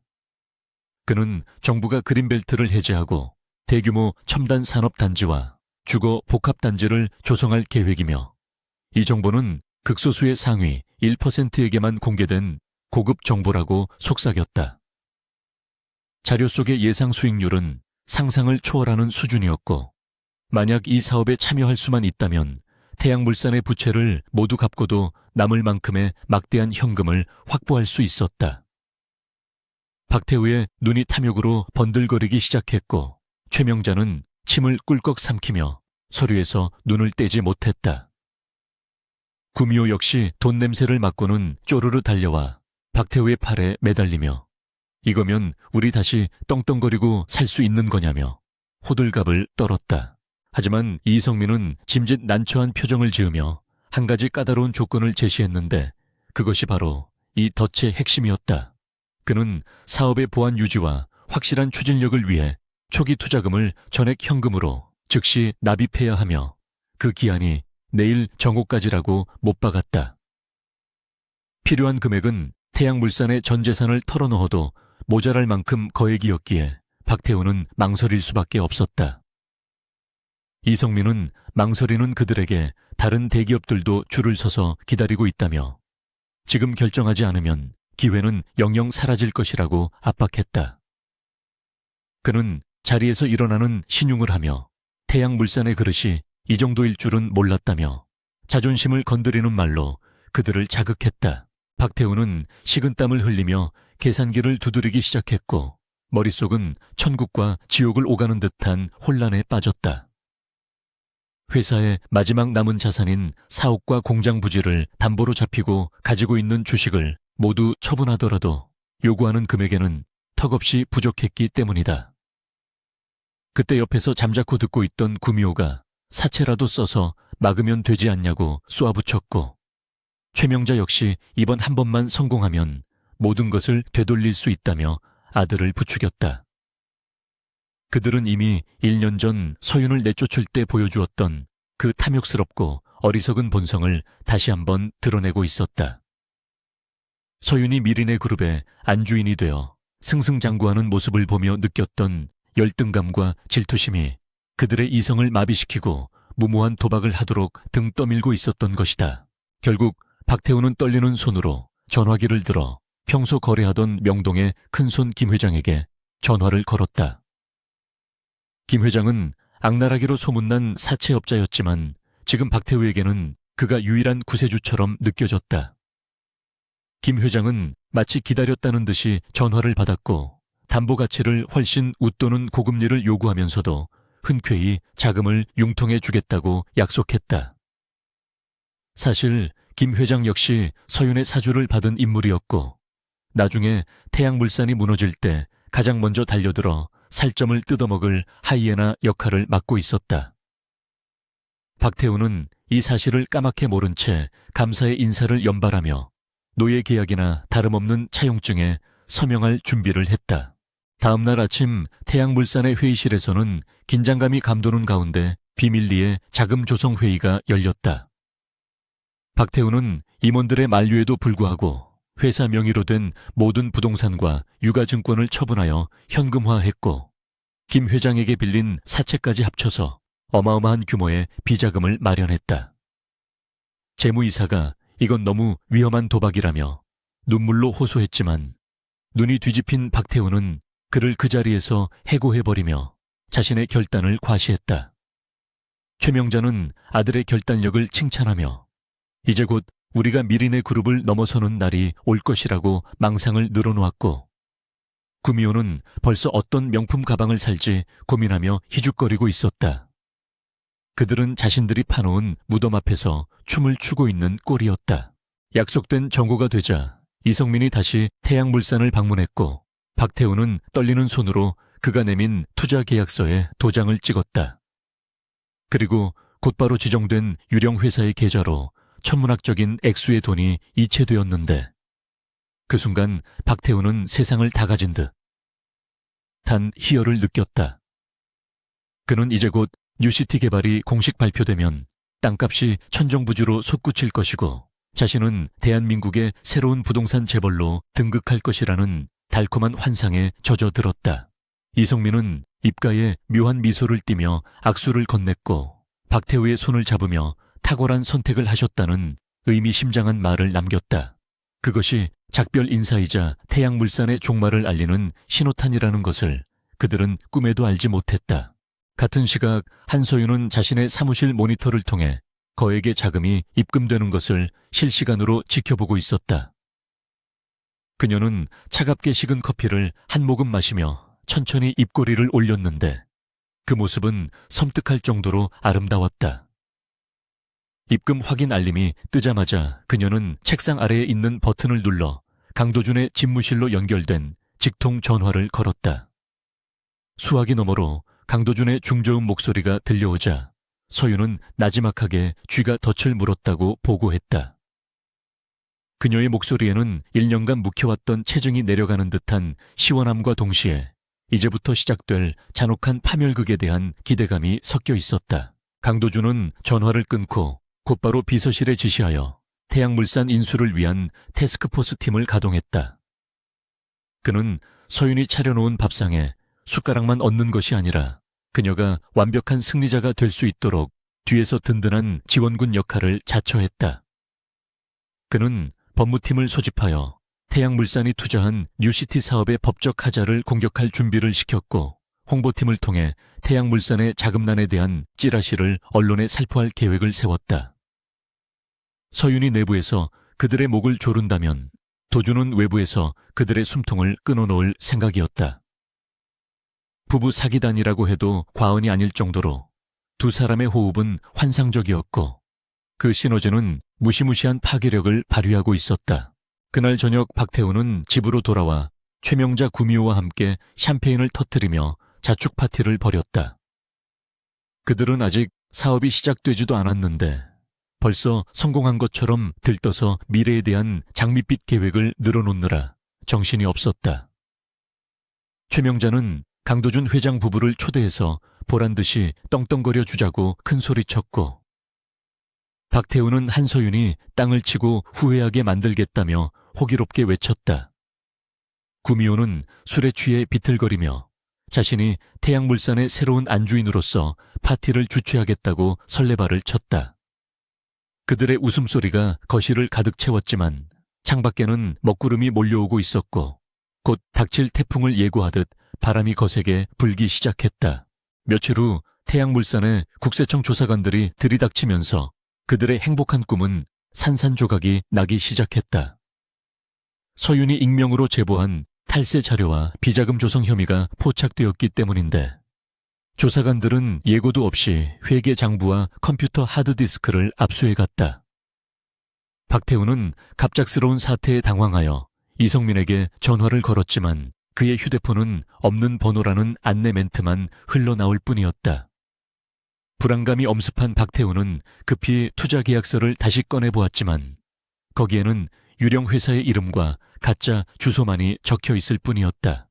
그는 정부가 그린벨트를 해제하고 대규모 첨단 산업단지와 주거 복합단지를 조성할 계획이며 이 정보는 극소수의 상위 1%에게만 공개된 고급 정보라고 속삭였다. 자료 속의 예상 수익률은 상상을 초월하는 수준이었고 만약 이 사업에 참여할 수만 있다면 태양물산의 부채를 모두 갚고도 남을 만큼의 막대한 현금을 확보할 수 있었다. 박태우의 눈이 탐욕으로 번들거리기 시작했고 최명자는 침을 꿀꺽 삼키며 서류에서 눈을 떼지 못했다. 구미호 역시 돈 냄새를 맡고는 쪼르르 달려와 박태우의 팔에 매달리며 이거면 우리 다시 떵떵거리고 살 수 있는 거냐며 호들갑을 떨었다. 하지만 이성민은 짐짓 난처한 표정을 지으며 한 가지 까다로운 조건을 제시했는데 그것이 바로 이 덫의 핵심이었다. 그는 사업의 보안 유지와 확실한 추진력을 위해 초기 투자금을 전액 현금으로 즉시 납입해야 하며 그 기한이 내일 정오까지라고 못 박았다. 필요한 금액은 태양물산의 전 재산을 털어넣어도 모자랄 만큼 거액이었기에 박태우는 망설일 수밖에 없었다. 이성민은 망설이는 그들에게 다른 대기업들도 줄을 서서 기다리고 있다며 지금 결정하지 않으면 기회는 영영 사라질 것이라고 압박했다. 그는 자리에서 일어나는 신용을 하며 태양물산의 그릇이 이 정도일 줄은 몰랐다며 자존심을 건드리는 말로 그들을 자극했다. 박태우는 식은땀을 흘리며 계산기를 두드리기 시작했고 머릿속은 천국과 지옥을 오가는 듯한 혼란에 빠졌다. 회사의 마지막 남은 자산인 사옥과 공장 부지를 담보로 잡히고 가지고 있는 주식을 모두 처분하더라도 요구하는 금액에는 턱없이 부족했기 때문이다. 그때 옆에서 잠자코 듣고 있던 구미호가 사채라도 써서 막으면 되지 않냐고 쏘아붙였고 최명자 역시 이번 한 번만 성공하면 모든 것을 되돌릴 수 있다며 아들을 부추겼다. 그들은 이미 1년 전 서윤을 내쫓을 때 보여주었던 그 탐욕스럽고 어리석은 본성을 다시 한번 드러내고 있었다. 서윤이 미리네 그룹의 안주인이 되어 승승장구하는 모습을 보며 느꼈던 열등감과 질투심이 그들의 이성을 마비시키고 무모한 도박을 하도록 등 떠밀고 있었던 것이다. 결국 박태우는 떨리는 손으로 전화기를 들어 평소 거래하던 명동의 큰손 김 회장에게 전화를 걸었다. 김 회장은 악랄하기로 소문난 사채업자였지만 지금 박태우에게는 그가 유일한 구세주처럼 느껴졌다. 김 회장은 마치 기다렸다는 듯이 전화를 받았고 담보 가치를 훨씬 웃도는 고금리를 요구하면서도 흔쾌히 자금을 융통해 주겠다고 약속했다. 사실 김 회장 역시 서윤의 사주를 받은 인물이었고 나중에 태양물산이 무너질 때 가장 먼저 달려들어 살점을 뜯어먹을 하이에나 역할을 맡고 있었다. 박태우는 이 사실을 까맣게 모른 채 감사의 인사를 연발하며 노예 계약이나 다름없는 차용증에 서명할 준비를 했다. 다음 날 아침 태양물산의 회의실에서는 긴장감이 감도는 가운데 비밀리에 자금 조성 회의가 열렸다. 박태우는 임원들의 만류에도 불구하고 회사 명의로 된 모든 부동산과 유가증권을 처분하여 현금화했고 김 회장에게 빌린 사채까지 합쳐서 어마어마한 규모의 비자금을 마련했다. 재무이사가 이건 너무 위험한 도박이라며 눈물로 호소했지만 눈이 뒤집힌 박태우는 그를 그 자리에서 해고해버리며 자신의 결단을 과시했다. 최명자는 아들의 결단력을 칭찬하며 이제 곧 우리가 미리네 그룹을 넘어서는 날이 올 것이라고 망상을 늘어놓았고 구미호는 벌써 어떤 명품 가방을 살지 고민하며 희죽거리고 있었다. 그들은 자신들이 파놓은 무덤 앞에서 춤을 추고 있는 꼴이었다. 약속된 정오가 되자 이성민이 다시 태양물산을 방문했고 박태우는 떨리는 손으로 그가 내민 투자계약서에 도장을 찍었다. 그리고 곧바로 지정된 유령회사의 계좌로 천문학적인 액수의 돈이 이체되었는데 그 순간 박태우는 세상을 다 가진 듯 단 희열을 느꼈다. 그는 이제 곧 뉴시티 개발이 공식 발표되면 땅값이 천정부지로 솟구칠 것이고 자신은 대한민국의 새로운 부동산 재벌로 등극할 것이라는 달콤한 환상에 젖어들었다. 이성민은 입가에 묘한 미소를 띠며 악수를 건넸고 박태우의 손을 잡으며 탁월한 선택을 하셨다는 의미심장한 말을 남겼다. 그것이 작별 인사이자 태양물산의 종말을 알리는 신호탄이라는 것을 그들은 꿈에도 알지 못했다. 같은 시각 한소윤은 자신의 사무실 모니터를 통해 거액의 자금이 입금되는 것을 실시간으로 지켜보고 있었다. 그녀는 차갑게 식은 커피를 한 모금 마시며 천천히 입꼬리를 올렸는데 그 모습은 섬뜩할 정도로 아름다웠다. 입금 확인 알림이 뜨자마자 그녀는 책상 아래에 있는 버튼을 눌러 강도준의 집무실로 연결된 직통 전화를 걸었다. 수화기 너머로 강도준의 중저음 목소리가 들려오자 서윤은 나지막하게 쥐가 덫을 물었다고 보고했다. 그녀의 목소리에는 1년간 묵혀왔던 체증이 내려가는 듯한 시원함과 동시에 이제부터 시작될 잔혹한 파멸극에 대한 기대감이 섞여 있었다. 강도준은 전화를 끊고 곧바로 비서실에 지시하여 태양물산 인수를 위한 태스크포스 팀을 가동했다. 그는 서윤이 차려놓은 밥상에 숟가락만 얹는 것이 아니라 그녀가 완벽한 승리자가 될 수 있도록 뒤에서 든든한 지원군 역할을 자처했다. 그는 법무팀을 소집하여 태양물산이 투자한 뉴시티 사업의 법적 하자를 공격할 준비를 시켰고 홍보팀을 통해 태양물산의 자금난에 대한 찌라시를 언론에 살포할 계획을 세웠다. 서윤이 내부에서 그들의 목을 조른다면 도주는 외부에서 그들의 숨통을 끊어놓을 생각이었다. 부부 사기단이라고 해도 과언이 아닐 정도로 두 사람의 호흡은 환상적이었고 그 시너지는 무시무시한 파괴력을 발휘하고 있었다. 그날 저녁 박태우는 집으로 돌아와 최명자 구미호와 함께 샴페인을 터뜨리며 자축 파티를 벌였다. 그들은 아직 사업이 시작되지도 않았는데 벌써 성공한 것처럼 들떠서 미래에 대한 장밋빛 계획을 늘어놓느라 정신이 없었다. 최명자는 강도준 회장 부부를 초대해서 보란듯이 떵떵거려 주자고 큰소리쳤고 박태우는 한서윤이 땅을 치고 후회하게 만들겠다며 호기롭게 외쳤다. 구미호는 술에 취해 비틀거리며 자신이 태양물산의 새로운 안주인으로서 파티를 주최하겠다고 설레발을 쳤다. 그들의 웃음소리가 거실을 가득 채웠지만 창밖에는 먹구름이 몰려오고 있었고 곧 닥칠 태풍을 예고하듯 바람이 거세게 불기 시작했다. 며칠 후 태양물산의 국세청 조사관들이 들이닥치면서 그들의 행복한 꿈은 산산조각이 나기 시작했다. 서윤이 익명으로 제보한 탈세 자료와 비자금 조성 혐의가 포착되었기 때문인데 조사관들은 예고도 없이 회계 장부와 컴퓨터 하드디스크를 압수해갔다. 박태우는 갑작스러운 사태에 당황하여 이성민에게 전화를 걸었지만 그의 휴대폰은 없는 번호라는 안내 멘트만 흘러나올 뿐이었다. 불안감이 엄습한 박태우는 급히 투자 계약서를 다시 꺼내보았지만 거기에는 유령 회사의 이름과 가짜 주소만이 적혀 있을 뿐이었다.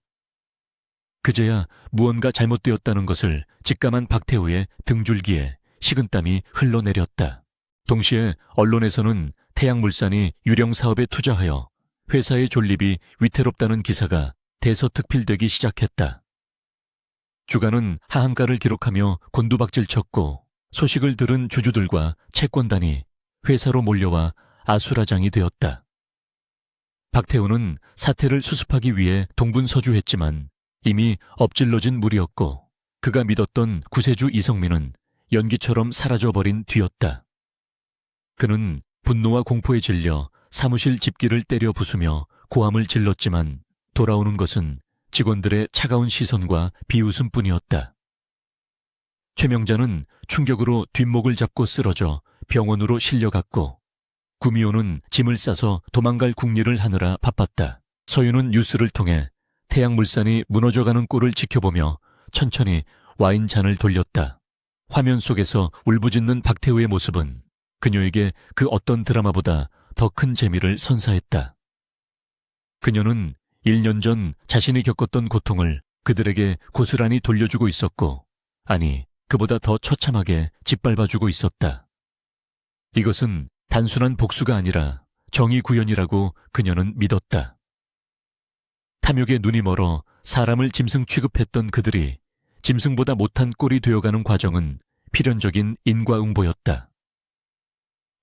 그제야 무언가 잘못되었다는 것을 직감한 박태우의 등줄기에 식은땀이 흘러내렸다. 동시에 언론에서는 태양물산이 유령 사업에 투자하여 회사의 존립이 위태롭다는 기사가 대서특필되기 시작했다. 주간은 하한가를 기록하며 곤두박질 쳤고 소식을 들은 주주들과 채권단이 회사로 몰려와 아수라장이 되었다. 박태우는 사태를 수습하기 위해 동분서주했지만 이미 엎질러진 물이었고 그가 믿었던 구세주 이성민은 연기처럼 사라져버린 뒤였다. 그는 분노와 공포에 질려 사무실 집기를 때려 부수며 고함을 질렀지만 돌아오는 것은 직원들의 차가운 시선과 비웃음뿐이었다. 최명자는 충격으로 뒷목을 잡고 쓰러져 병원으로 실려갔고 구미호는 짐을 싸서 도망갈 궁리를 하느라 바빴다. 서윤은 뉴스를 통해 태양물산이 무너져가는 꼴을 지켜보며 천천히 와인잔을 돌렸다. 화면 속에서 울부짖는 박태우의 모습은 그녀에게 그 어떤 드라마보다 더 큰 재미를 선사했다. 그녀는 1년 전 자신이 겪었던 고통을 그들에게 고스란히 돌려주고 있었고, 아니, 그보다 더 처참하게 짓밟아주고 있었다. 이것은 단순한 복수가 아니라 정의 구현이라고 그녀는 믿었다. 탐욕에 눈이 멀어 사람을 짐승 취급했던 그들이 짐승보다 못한 꼴이 되어가는 과정은 필연적인 인과응보였다.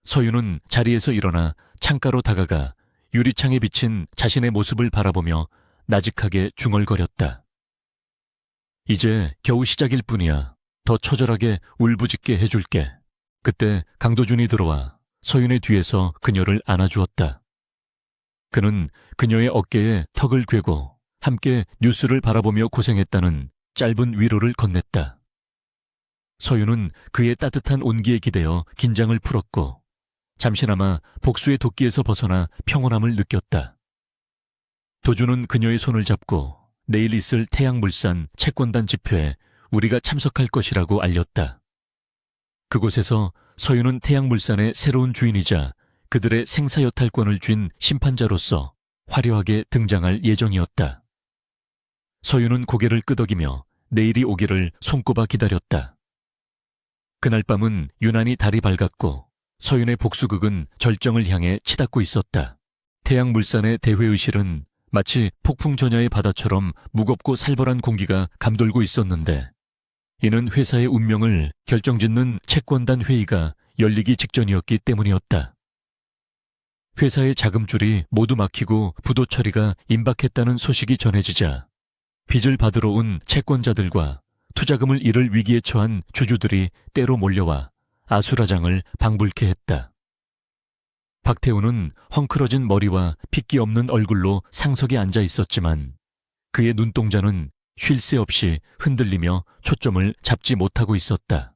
서윤은 자리에서 일어나 창가로 다가가 유리창에 비친 자신의 모습을 바라보며 나직하게 중얼거렸다. 이제 겨우 시작일 뿐이야. 더 처절하게 울부짖게 해줄게. 그때 강도준이 들어와 서윤의 뒤에서 그녀를 안아주었다. 그는 그녀의 어깨에 턱을 괴고 함께 뉴스를 바라보며 고생했다는 짧은 위로를 건넸다. 서윤은 그의 따뜻한 온기에 기대어 긴장을 풀었고 잠시나마 복수의 도끼에서 벗어나 평온함을 느꼈다. 도준은 그녀의 손을 잡고 내일 있을 태양물산 채권단 집회에 우리가 참석할 것이라고 알렸다. 그곳에서 서윤은 태양물산의 새로운 주인이자 그들의 생사여탈권을 쥔 심판자로서 화려하게 등장할 예정이었다. 서윤은 고개를 끄덕이며 내일이 오기를 손꼽아 기다렸다. 그날 밤은 유난히 달이 밝았고 서윤의 복수극은 절정을 향해 치닫고 있었다. 태양물산의 대회의실은 마치 폭풍전야의 바다처럼 무겁고 살벌한 공기가 감돌고 있었는데 이는 회사의 운명을 결정짓는 채권단 회의가 열리기 직전이었기 때문이었다. 회사의 자금줄이 모두 막히고 부도 처리가 임박했다는 소식이 전해지자 빚을 받으러 온 채권자들과 투자금을 잃을 위기에 처한 주주들이 때로 몰려와 아수라장을 방불케 했다. 박태우는 헝클어진 머리와 핏기 없는 얼굴로 상석에 앉아 있었지만 그의 눈동자는 쉴 새 없이 흔들리며 초점을 잡지 못하고 있었다.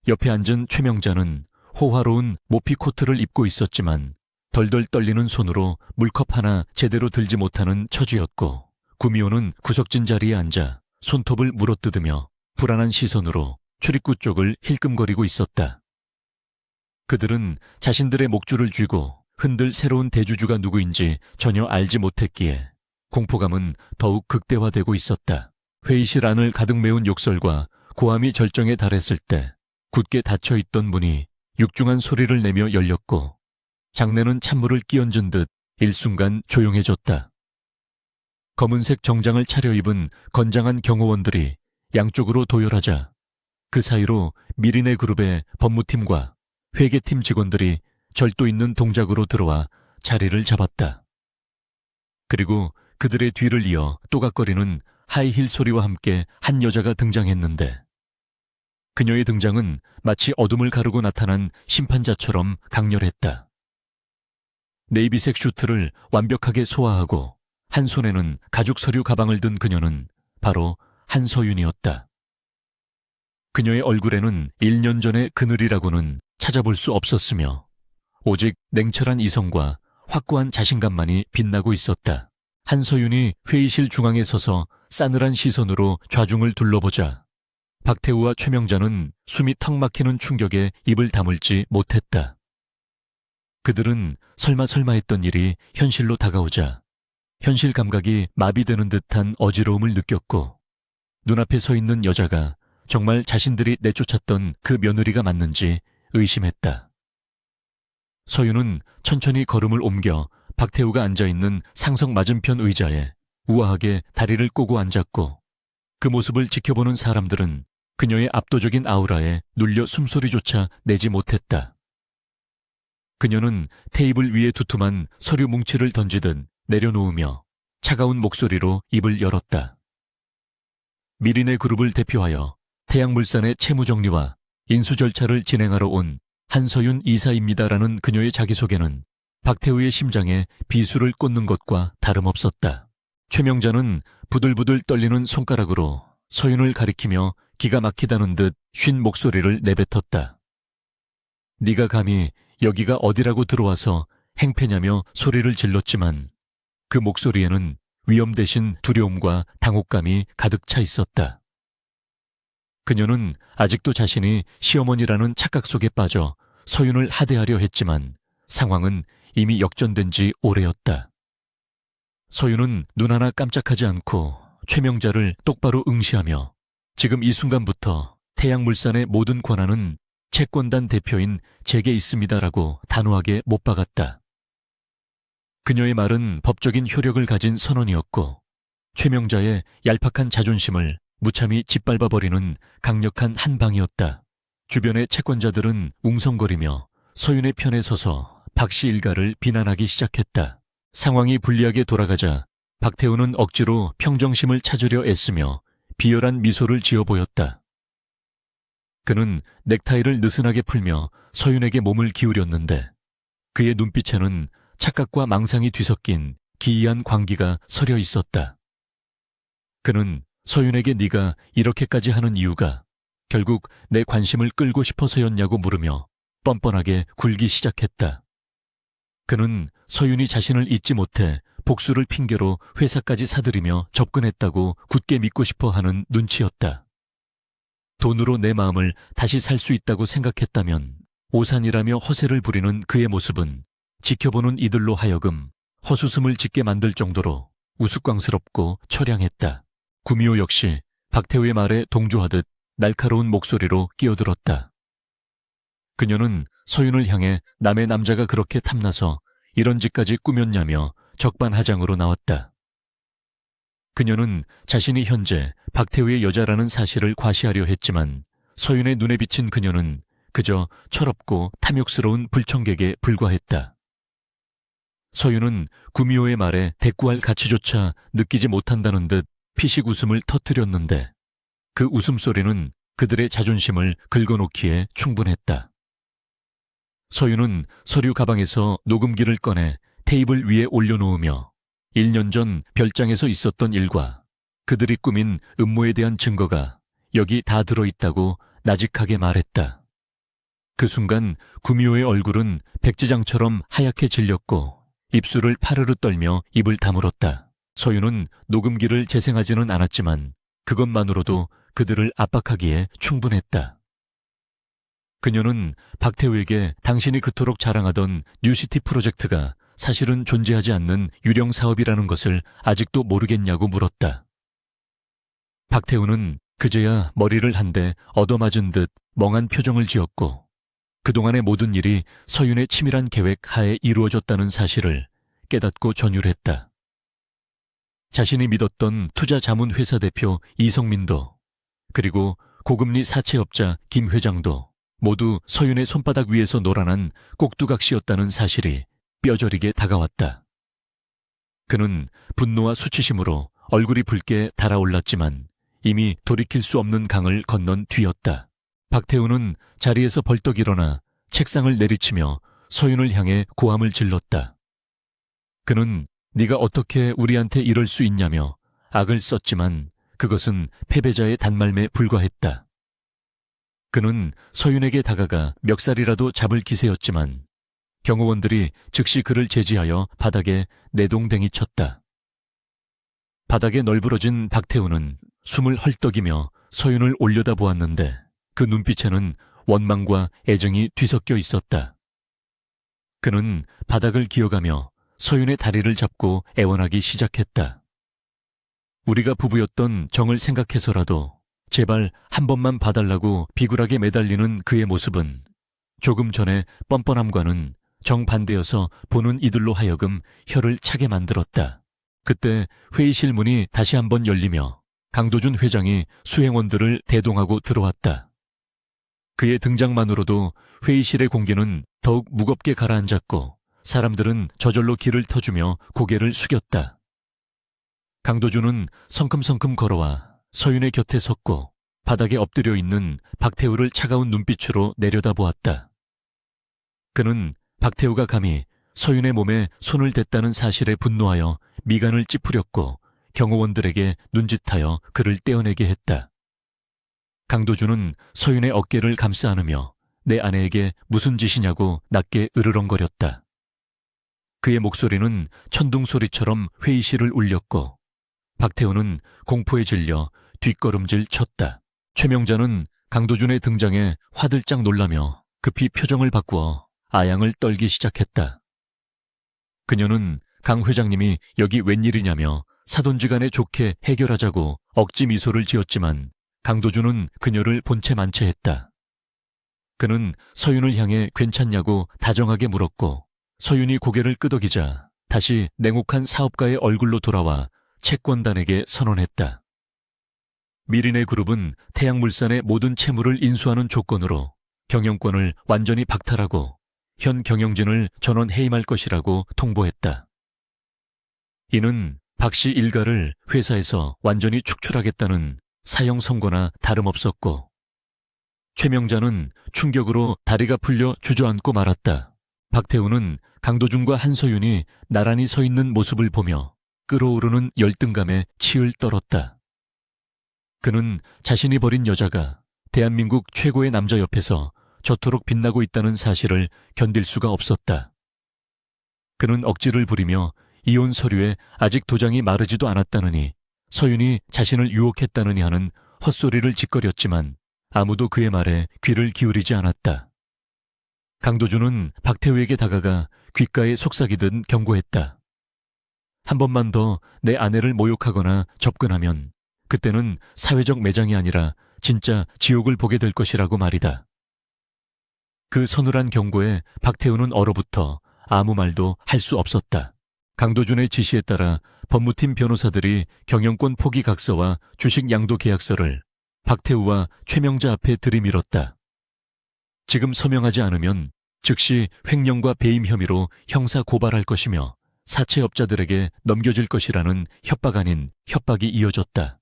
옆에 앉은 최명자는 호화로운 모피 코트를 입고 있었지만 덜덜 떨리는 손으로 물컵 하나 제대로 들지 못하는 처지였고 구미호는 구석진 자리에 앉아 손톱을 물어뜯으며 불안한 시선으로 출입구 쪽을 힐끔거리고 있었다. 그들은 자신들의 목줄을 쥐고 흔들 새로운 대주주가 누구인지 전혀 알지 못했기에 공포감은 더욱 극대화되고 있었다. 회의실 안을 가득 메운 욕설과 고함이 절정에 달했을 때 굳게 닫혀있던 문이 육중한 소리를 내며 열렸고 장내는 찬물을 끼얹은 듯 일순간 조용해졌다. 검은색 정장을 차려입은 건장한 경호원들이 양쪽으로 도열하자 그 사이로 미리네 그룹의 법무팀과 회계팀 직원들이 절도 있는 동작으로 들어와 자리를 잡았다. 그리고 그들의 뒤를 이어 또각거리는 하이힐 소리와 함께 한 여자가 등장했는데 그녀의 등장은 마치 어둠을 가르고 나타난 심판자처럼 강렬했다. 네이비색 슈트를 완벽하게 소화하고 한 손에는 가죽 서류 가방을 든 그녀는 바로 한서윤이었다. 그녀의 얼굴에는 1년 전의 그늘이라고는 찾아볼 수 없었으며 오직 냉철한 이성과 확고한 자신감만이 빛나고 있었다. 한서윤이 회의실 중앙에 서서 싸늘한 시선으로 좌중을 둘러보자 박태우와 최명자는 숨이 턱 막히는 충격에 입을 다물지 못했다. 그들은 설마 했던 일이 현실로 다가오자 현실 감각이 마비되는 듯한 어지러움을 느꼈고 눈앞에 서 있는 여자가 정말 자신들이 내쫓았던 그 며느리가 맞는지 의심했다. 서윤은 천천히 걸음을 옮겨 박태우가 앉아있는 상석 맞은편 의자에 우아하게 다리를 꼬고 앉았고 그 모습을 지켜보는 사람들은 그녀의 압도적인 아우라에 눌려 숨소리조차 내지 못했다. 그녀는 테이블 위에 두툼한 서류 뭉치를 던지듯 내려놓으며 차가운 목소리로 입을 열었다. 미리네 그룹을 대표하여 태양물산의 채무정리와 인수 절차를 진행하러 온 한서윤 이사입니다라는 그녀의 자기소개는 박태우의 심장에 비수를 꽂는 것과 다름없었다. 최명자는 부들부들 떨리는 손가락으로 서윤을 가리키며 기가 막히다는 듯 쉰 목소리를 내뱉었다. 네가 감히 여기가 어디라고 들어와서 행패냐며 소리를 질렀지만 그 목소리에는 위험 대신 두려움과 당혹감이 가득 차 있었다. 그녀는 아직도 자신이 시어머니라는 착각 속에 빠져 서윤을 하대하려 했지만 상황은 이미 역전된 지 오래였다. 서윤은 눈 하나 깜짝하지 않고 최명자를 똑바로 응시하며 지금 이 순간부터 태양물산의 모든 권한은 채권단 대표인 제게 있습니다라고 단호하게 못 박았다. 그녀의 말은 법적인 효력을 가진 선언이었고 최명자의 얄팍한 자존심을 무참히 짓밟아버리는 강력한 한 방이었다. 주변의 채권자들은 웅성거리며 서윤의 편에 서서 박씨 일가를 비난하기 시작했다. 상황이 불리하게 돌아가자 박태우는 억지로 평정심을 찾으려 애쓰며 비열한 미소를 지어 보였다. 그는 넥타이를 느슨하게 풀며 서윤에게 몸을 기울였는데 그의 눈빛에는 착각과 망상이 뒤섞인 기이한 광기가 서려 있었다. 그는 서윤에게 네가 이렇게까지 하는 이유가 결국 내 관심을 끌고 싶어서였냐고 물으며 뻔뻔하게 굴기 시작했다. 그는 서윤이 자신을 잊지 못해 복수를 핑계로 회사까지 사들이며 접근했다고 굳게 믿고 싶어 하는 눈치였다. 돈으로 내 마음을 다시 살 수 있다고 생각했다면 오산이라며 허세를 부리는 그의 모습은 지켜보는 이들로 하여금 헛웃음을 짓게 만들 정도로 우스꽝스럽고 처량했다. 구미호 역시 박태우의 말에 동조하듯 날카로운 목소리로 끼어들었다. 그녀는 서윤을 향해 남의 남자가 그렇게 탐나서 이런 짓까지 꾸몄냐며 적반하장으로 나왔다. 그녀는 자신이 현재 박태우의 여자라는 사실을 과시하려 했지만 서윤의 눈에 비친 그녀는 그저 철없고 탐욕스러운 불청객에 불과했다. 서윤은 구미호의 말에 대꾸할 가치조차 느끼지 못한다는 듯 피식 웃음을 터뜨렸는데 그 웃음소리는 그들의 자존심을 긁어놓기에 충분했다. 서윤은 서류 가방에서 녹음기를 꺼내 테이블 위에 올려놓으며 1년 전 별장에서 있었던 일과 그들이 꾸민 음모에 대한 증거가 여기 다 들어있다고 나직하게 말했다. 그 순간 구미호의 얼굴은 백지장처럼 하얗게 질렸고 입술을 파르르 떨며 입을 다물었다. 서윤은 녹음기를 재생하지는 않았지만 그것만으로도 그들을 압박하기에 충분했다. 그녀는 박태우에게 당신이 그토록 자랑하던 뉴시티 프로젝트가 사실은 존재하지 않는 유령 사업이라는 것을 아직도 모르겠냐고 물었다. 박태우는 그제야 머리를 한 대 얻어맞은 듯 멍한 표정을 지었고 그동안의 모든 일이 서윤의 치밀한 계획 하에 이루어졌다는 사실을 깨닫고 전율했다. 자신이 믿었던 투자자문회사 대표 이성민도 그리고 고금리 사채업자 김 회장도 모두 서윤의 손바닥 위에서 놀아난 꼭두각시였다는 사실이 뼈저리게 다가왔다. 그는 분노와 수치심으로 얼굴이 붉게 달아올랐지만 이미 돌이킬 수 없는 강을 건넌 뒤였다. 박태우는 자리에서 벌떡 일어나 책상을 내리치며 서윤을 향해 고함을 질렀다. 그는 네가 어떻게 우리한테 이럴 수 있냐며 악을 썼지만 그것은 패배자의 단말매에 불과했다. 그는 서윤에게 다가가 멱살이라도 잡을 기세였지만 경호원들이 즉시 그를 제지하여 바닥에 내동댕이 쳤다. 바닥에 널브러진 박태우는 숨을 헐떡이며 서윤을 올려다보았는데 그 눈빛에는 원망과 애정이 뒤섞여 있었다. 그는 바닥을 기어가며 서윤의 다리를 잡고 애원하기 시작했다. 우리가 부부였던 정을 생각해서라도 제발 한 번만 봐달라고 비굴하게 매달리는 그의 모습은 조금 전에 뻔뻔함과는 정반대여서 보는 이들로 하여금 혀를 차게 만들었다. 그때 회의실 문이 다시 한번 열리며 강도준 회장이 수행원들을 대동하고 들어왔다. 그의 등장만으로도 회의실의 공기는 더욱 무겁게 가라앉았고 사람들은 저절로 길을 터주며 고개를 숙였다. 강도준은 성큼성큼 걸어와 서윤의 곁에 섰고 바닥에 엎드려 있는 박태우를 차가운 눈빛으로 내려다보았다. 그는 박태우가 감히 서윤의 몸에 손을 댔다는 사실에 분노하여 미간을 찌푸렸고 경호원들에게 눈짓하여 그를 떼어내게 했다. 강도준은 서윤의 어깨를 감싸 안으며 내 아내에게 무슨 짓이냐고 낮게 으르렁거렸다. 그의 목소리는 천둥 소리처럼 회의실을 울렸고 박태우는 공포에 질려 뒷걸음질 쳤다. 최명자는 강도준의 등장에 화들짝 놀라며 급히 표정을 바꾸어 아양을 떨기 시작했다. 그녀는 강 회장님이 여기 웬일이냐며 사돈지간에 좋게 해결하자고 억지 미소를 지었지만 강도준은 그녀를 본체 만체했다. 그는 서윤을 향해 괜찮냐고 다정하게 물었고 서윤이 고개를 끄덕이자 다시 냉혹한 사업가의 얼굴로 돌아와 채권단에게 선언했다. 미린의 그룹은 태양물산의 모든 채무를 인수하는 조건으로 경영권을 완전히 박탈하고 현 경영진을 전원 해임할 것이라고 통보했다. 이는 박씨 일가를 회사에서 완전히 축출하겠다는 사형 선고나 다름없었고 최명자는 충격으로 다리가 풀려 주저앉고 말았다. 박태우는 강도준과 한서윤이 나란히 서 있는 모습을 보며 끓어오르는 열등감에 치을 떨었다. 그는 자신이 버린 여자가 대한민국 최고의 남자 옆에서 저토록 빛나고 있다는 사실을 견딜 수가 없었다. 그는 억지를 부리며 이혼 서류에 아직 도장이 마르지도 않았다느니 서윤이 자신을 유혹했다느니 하는 헛소리를 짓거렸지만 아무도 그의 말에 귀를 기울이지 않았다. 강도준은 박태우에게 다가가 귓가에 속삭이듯 경고했다. 한 번만 더 내 아내를 모욕하거나 접근하면 그때는 사회적 매장이 아니라 진짜 지옥을 보게 될 것이라고 말이다. 그 서늘한 경고에 박태우는 얼어붙어 아무 말도 할 수 없었다. 강도준의 지시에 따라 법무팀 변호사들이 경영권 포기 각서와 주식 양도 계약서를 박태우와 최명자 앞에 들이밀었다. 지금 서명하지 않으면 즉시 횡령과 배임 혐의로 형사 고발할 것이며 사채업자들에게 넘겨질 것이라는 협박 아닌 협박이 이어졌다.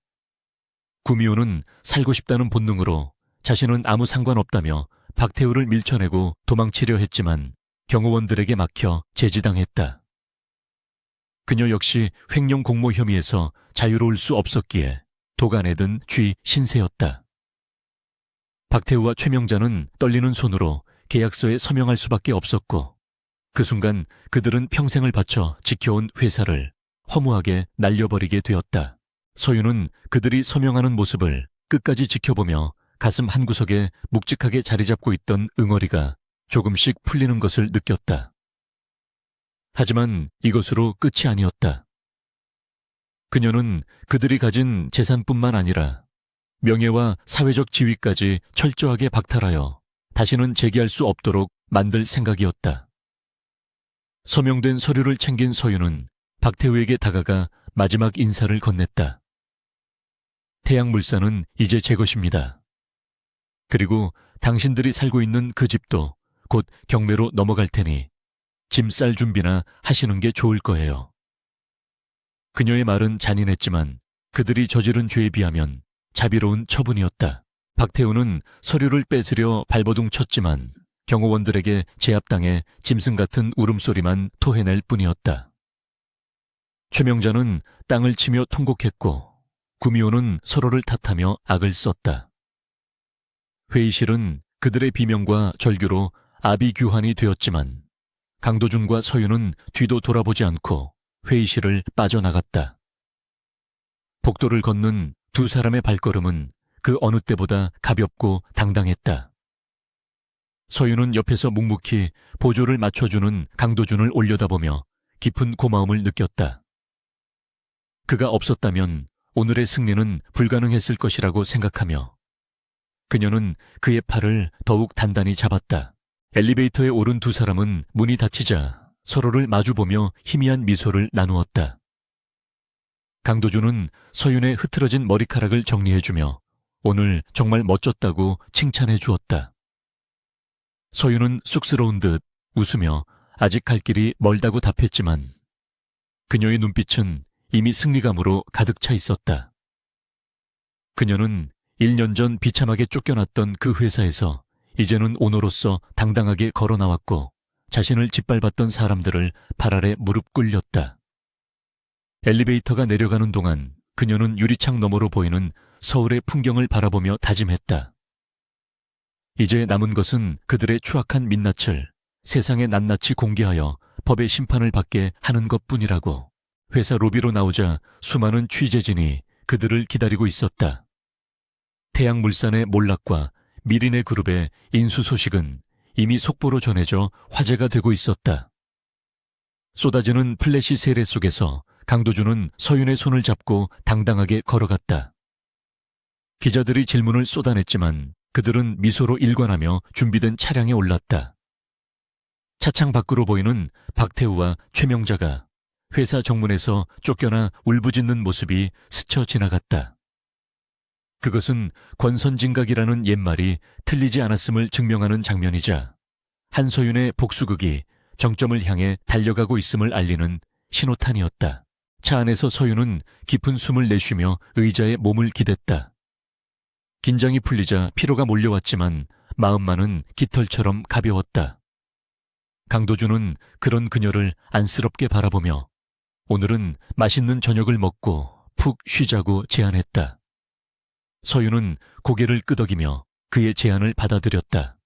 구미호는 살고 싶다는 본능으로 자신은 아무 상관없다며 박태우를 밀쳐내고 도망치려 했지만 경호원들에게 막혀 제지당했다. 그녀 역시 횡령 공모 혐의에서 자유로울 수 없었기에 도가내든 쥐 신세였다. 박태우와 최명자는 떨리는 손으로 계약서에 서명할 수밖에 없었고 그 순간 그들은 평생을 바쳐 지켜온 회사를 허무하게 날려버리게 되었다. 서윤은 그들이 서명하는 모습을 끝까지 지켜보며 가슴 한구석에 묵직하게 자리 잡고 있던 응어리가 조금씩 풀리는 것을 느꼈다. 하지만 이것으로 끝이 아니었다. 그녀는 그들이 가진 재산뿐만 아니라 명예와 사회적 지위까지 철저하게 박탈하여 다시는 재기할 수 없도록 만들 생각이었다. 서명된 서류를 챙긴 서윤은 박태우에게 다가가 마지막 인사를 건넸다. 태양물산은 이제 제 것입니다. 그리고 당신들이 살고 있는 그 집도 곧 경매로 넘어갈 테니 짐 쌀 준비나 하시는 게 좋을 거예요. 그녀의 말은 잔인했지만 그들이 저지른 죄에 비하면 자비로운 처분이었다. 박태우는 서류를 뺏으려 발버둥 쳤지만 경호원들에게 제압당해 짐승 같은 울음소리만 토해낼 뿐이었다. 최명자는 땅을 치며 통곡했고 구미호는 서로를 탓하며 악을 썼다. 회의실은 그들의 비명과 절규로 아비규환이 되었지만 강도준과 서윤은 뒤도 돌아보지 않고 회의실을 빠져나갔다. 복도를 걷는 두 사람의 발걸음은 그 어느 때보다 가볍고 당당했다. 서윤은 옆에서 묵묵히 보조를 맞춰주는 강도준을 올려다보며 깊은 고마움을 느꼈다. 그가 없었다면 오늘의 승리는 불가능했을 것이라고 생각하며 그녀는 그의 팔을 더욱 단단히 잡았다. 엘리베이터에 오른 두 사람은 문이 닫히자 서로를 마주보며 희미한 미소를 나누었다. 강도준은 서윤의 흐트러진 머리카락을 정리해주며 오늘 정말 멋졌다고 칭찬해 주었다. 서윤은 쑥스러운 듯 웃으며 아직 갈 길이 멀다고 답했지만 그녀의 눈빛은 이미 승리감으로 가득 차 있었다. 그녀는 1년 전 비참하게 쫓겨났던 그 회사에서 이제는 오너로서 당당하게 걸어 나왔고 자신을 짓밟았던 사람들을 발 아래 무릎 꿇렸다. 엘리베이터가 내려가는 동안 그녀는 유리창 너머로 보이는 서울의 풍경을 바라보며 다짐했다. 이제 남은 것은 그들의 추악한 민낯을 세상에 낱낱이 공개하여 법의 심판을 받게 하는 것뿐이라고. 회사 로비로 나오자 수많은 취재진이 그들을 기다리고 있었다. 태양물산의 몰락과 미리네 그룹의 인수 소식은 이미 속보로 전해져 화제가 되고 있었다. 쏟아지는 플래시 세례 속에서 강도준은 서윤의 손을 잡고 당당하게 걸어갔다. 기자들이 질문을 쏟아냈지만 그들은 미소로 일관하며 준비된 차량에 올랐다. 차창 밖으로 보이는 박태우와 최명자가 회사 정문에서 쫓겨나 울부짖는 모습이 스쳐 지나갔다. 그것은 권선징각이라는 옛말이 틀리지 않았음을 증명하는 장면이자 한서윤의 복수극이 정점을 향해 달려가고 있음을 알리는 신호탄이었다. 차 안에서 서윤은 깊은 숨을 내쉬며 의자에 몸을 기댔다. 긴장이 풀리자 피로가 몰려왔지만 마음만은 깃털처럼 가벼웠다. 강도준은 그런 그녀를 안쓰럽게 바라보며 오늘은 맛있는 저녁을 먹고 푹 쉬자고 제안했다. 서윤은 고개를 끄덕이며 그의 제안을 받아들였다.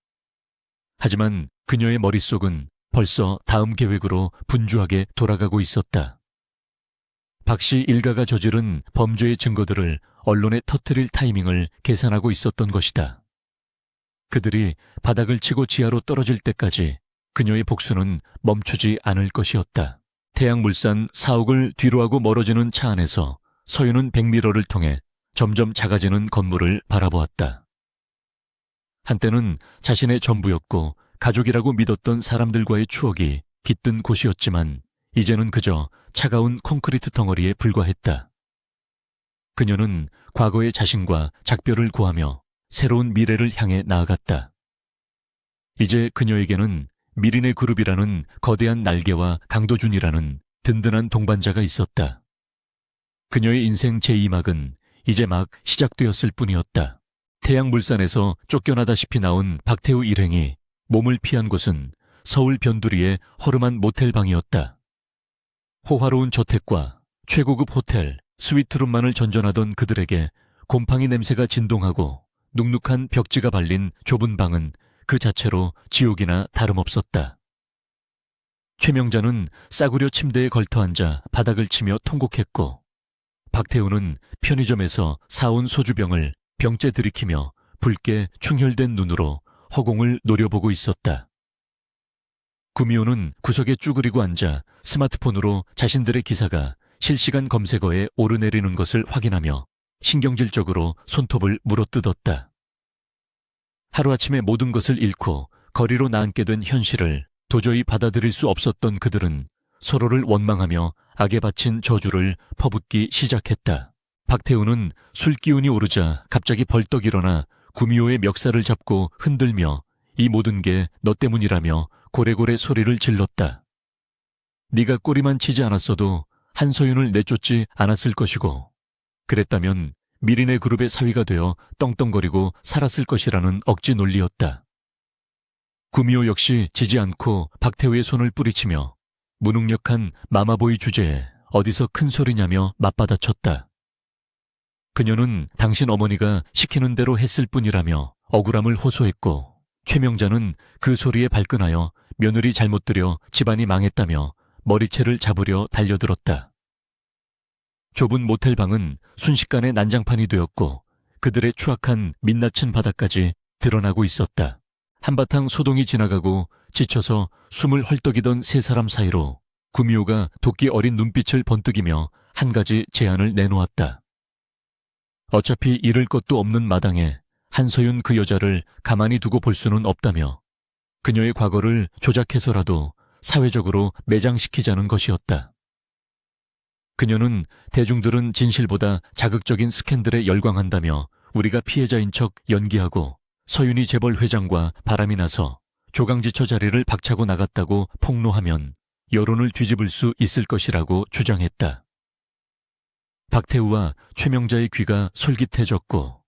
하지만 그녀의 머릿속은 벌써 다음 계획으로 분주하게 돌아가고 있었다. 박 씨 일가가 저지른 범죄의 증거들을 언론에 터뜨릴 타이밍을 계산하고 있었던 것이다. 그들이 바닥을 치고 지하로 떨어질 때까지 그녀의 복수는 멈추지 않을 것이었다. 태양물산 사옥을 뒤로하고 멀어지는 차 안에서 서윤은 백미러를 통해 점점 작아지는 건물을 바라보았다. 한때는 자신의 전부였고 가족이라고 믿었던 사람들과의 추억이 깃든 곳이었지만 이제는 그저 차가운 콘크리트 덩어리에 불과했다. 그녀는 과거의 자신과 작별을 구하며 새로운 미래를 향해 나아갔다. 이제 그녀에게는 미리네 그룹이라는 거대한 날개와 강도준이라는 든든한 동반자가 있었다. 그녀의 인생 제2막은 이제 막 시작되었을 뿐이었다. 태양물산에서 쫓겨나다시피 나온 박태우 일행이 몸을 피한 곳은 서울 변두리의 허름한 모텔 방이었다. 호화로운 저택과 최고급 호텔, 스위트룸만을 전전하던 그들에게 곰팡이 냄새가 진동하고 눅눅한 벽지가 발린 좁은 방은 그 자체로 지옥이나 다름없었다. 최명자는 싸구려 침대에 걸터앉아 바닥을 치며 통곡했고 박태우는 편의점에서 사온 소주병을 병째 들이키며 붉게 충혈된 눈으로 허공을 노려보고 있었다. 구미호는 구석에 쭈그리고 앉아 스마트폰으로 자신들의 기사가 실시간 검색어에 오르내리는 것을 확인하며 신경질적으로 손톱을 물어뜯었다. 하루아침에 모든 것을 잃고 거리로 나앉게 된 현실을 도저히 받아들일 수 없었던 그들은 서로를 원망하며 악에 바친 저주를 퍼붓기 시작했다. 박태우는 술 기운이 오르자 갑자기 벌떡 일어나 구미호의 멱살을 잡고 흔들며 이 모든 게 너 때문이라며 고래고래 소리를 질렀다. 네가 꼬리만 치지 않았어도 한서윤을 내쫓지 않았을 것이고 그랬다면 미리네 그룹의 사위가 되어 떵떵거리고 살았을 것이라는 억지 논리였다. 구미호 역시 지지 않고 박태우의 손을 뿌리치며 무능력한 마마보이 주제에 어디서 큰 소리냐며 맞받아쳤다. 그녀는 당신 어머니가 시키는 대로 했을 뿐이라며 억울함을 호소했고 최명자는 그 소리에 발끈하여 며느리 잘못 들여 집안이 망했다며 머리채를 잡으려 달려들었다. 좁은 모텔 방은 순식간에 난장판이 되었고 그들의 추악한 민낯은 바닥까지 드러나고 있었다. 한바탕 소동이 지나가고 지쳐서 숨을 헐떡이던 세 사람 사이로 구미호가 도끼 어린 눈빛을 번뜩이며 한 가지 제안을 내놓았다. 어차피 잃을 것도 없는 마당에 한서윤 그 여자를 가만히 두고 볼 수는 없다며 그녀의 과거를 조작해서라도 사회적으로 매장시키자는 것이었다. 그녀는 대중들은 진실보다 자극적인 스캔들에 열광한다며 우리가 피해자인 척 연기하고 서윤희 재벌 회장과 바람이 나서 조강지처 자리를 박차고 나갔다고 폭로하면 여론을 뒤집을 수 있을 것이라고 주장했다. 박태우와 최명자의 귀가 솔깃해졌고